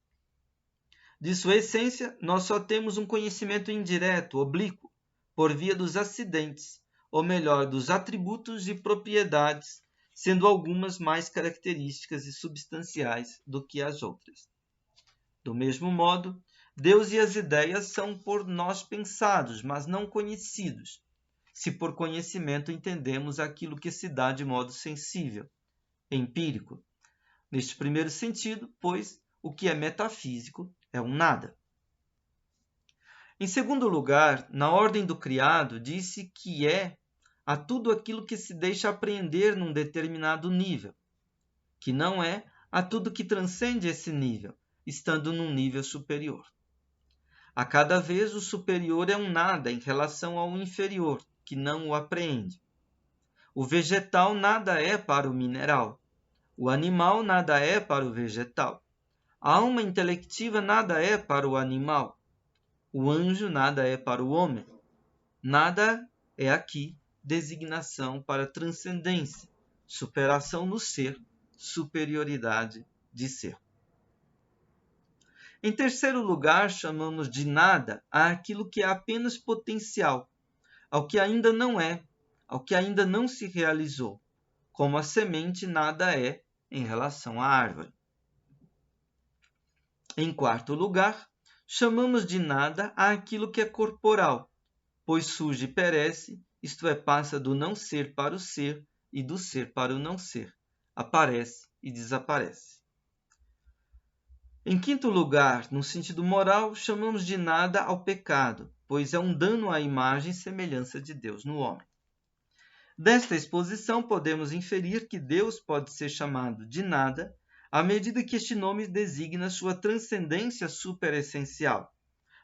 De sua essência, nós só temos um conhecimento indireto, oblíquo, por via dos acidentes, ou melhor, dos atributos e propriedades, sendo algumas mais características e substanciais do que as outras. Do mesmo modo, Deus e as ideias são por nós pensados, mas não conhecidos, se por conhecimento entendemos aquilo que se dá de modo sensível, empírico. Neste primeiro sentido, pois, o que é metafísico é um nada. Em segundo lugar, na ordem do criado, disse que é a tudo aquilo que se deixa apreender num determinado nível, que não é a tudo que transcende esse nível, estando num nível superior. A cada vez o superior é um nada em relação ao inferior, que não o apreende. O vegetal nada é para o mineral. O animal nada é para o vegetal. A alma intelectiva nada é para o animal. O anjo nada é para o homem. Nada é aqui designação para transcendência, superação no ser, superioridade de ser. Em terceiro lugar, chamamos de nada àquilo que é apenas potencial, ao que ainda não é, ao que ainda não se realizou, como a semente nada é em relação à árvore. Em quarto lugar, chamamos de nada àquilo que é corporal, pois surge e perece, isto é, passa do não ser para o ser e do ser para o não ser, aparece e desaparece. Em quinto lugar, no sentido moral, chamamos de nada ao pecado, pois é um dano à imagem e semelhança de Deus no homem. Desta exposição, podemos inferir que Deus pode ser chamado de nada à medida que este nome designa sua transcendência superessencial,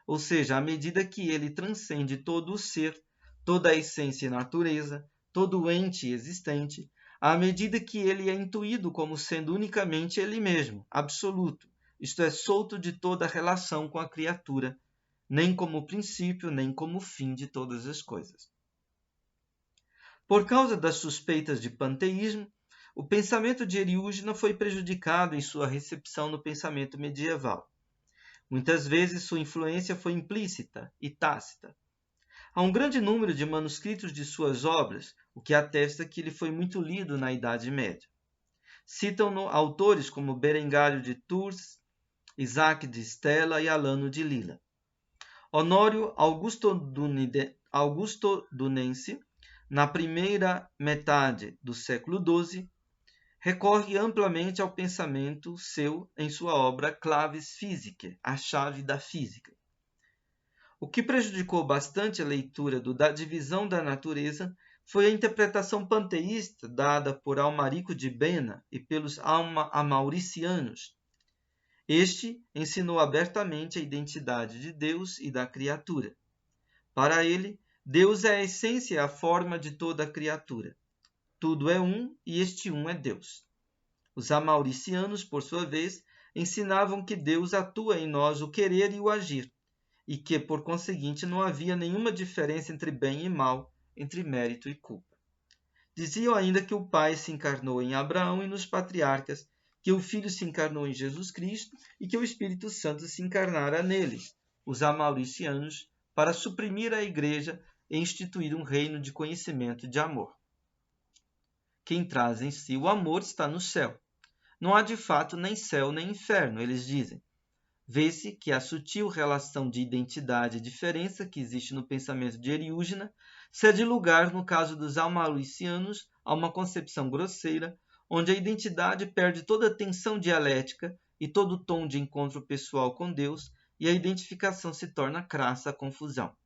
ou seja, à medida que ele transcende todo o ser, toda a essência e natureza, todo o ente existente, à medida que ele é intuído como sendo unicamente ele mesmo, absoluto, isto é, solto de toda relação com a criatura, nem como princípio, nem como fim de todas as coisas. Por causa das suspeitas de panteísmo, o pensamento de Eriúgena foi prejudicado em sua recepção no pensamento medieval. Muitas vezes sua influência foi implícita e tácita. Há um grande número de manuscritos de suas obras, o que atesta que ele foi muito lido na Idade Média. Citam-no autores como Berengário de Tours, Isaac de Stella e Alano de Lilla. Honório Augustodunense, na primeira metade do século XII, recorre amplamente ao pensamento seu em sua obra Claves Physicae, a chave da física. O que prejudicou bastante a leitura da divisão da natureza foi a interpretação panteísta dada por Almarico de Bena e pelos amauricianos. Este ensinou abertamente a identidade de Deus e da criatura. Para ele, Deus é a essência e a forma de toda a criatura. Tudo é um e este um é Deus. Os amauricianos, por sua vez, ensinavam que Deus atua em nós o querer e o agir, e que, por conseguinte, não havia nenhuma diferença entre bem e mal, entre mérito e culpa. Diziam ainda que o Pai se encarnou em Abraão e nos patriarcas, que o Filho se encarnou em Jesus Cristo e que o Espírito Santo se encarnara neles, os amauricianos, para suprimir a Igreja e instituir um reino de conhecimento e de amor. Quem traz em si o amor está no céu. Não há de fato nem céu nem inferno, eles dizem. Vê-se que a sutil relação de identidade e diferença que existe no pensamento de Eriúgena cede lugar, no caso dos amauricianos, a uma concepção grosseira, onde a identidade perde toda a tensão dialética e todo o tom de encontro pessoal com Deus, e a identificação se torna crassa confusão.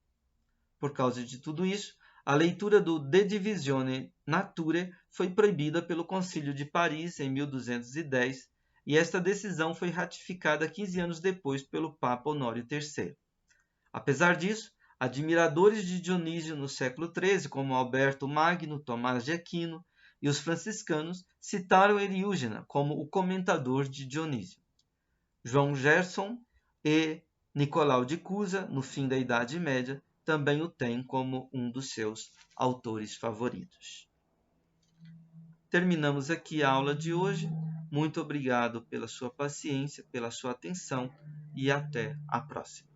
Por causa de tudo isso, a leitura do De Divisione Naturae foi proibida pelo Concílio de Paris em 1210, e esta decisão foi ratificada 15 anos depois pelo Papa Honório III. Apesar disso, admiradores de Dionísio no século XIII, como Alberto Magno, Tomás de Aquino e os franciscanos, citaram Eriúgena como o comentador de Dionísio. João Gerson e Nicolau de Cusa, no fim da Idade Média, também o têm como um dos seus autores favoritos. Terminamos aqui a aula de hoje. Muito obrigado pela sua paciência, pela sua atenção e até a próxima.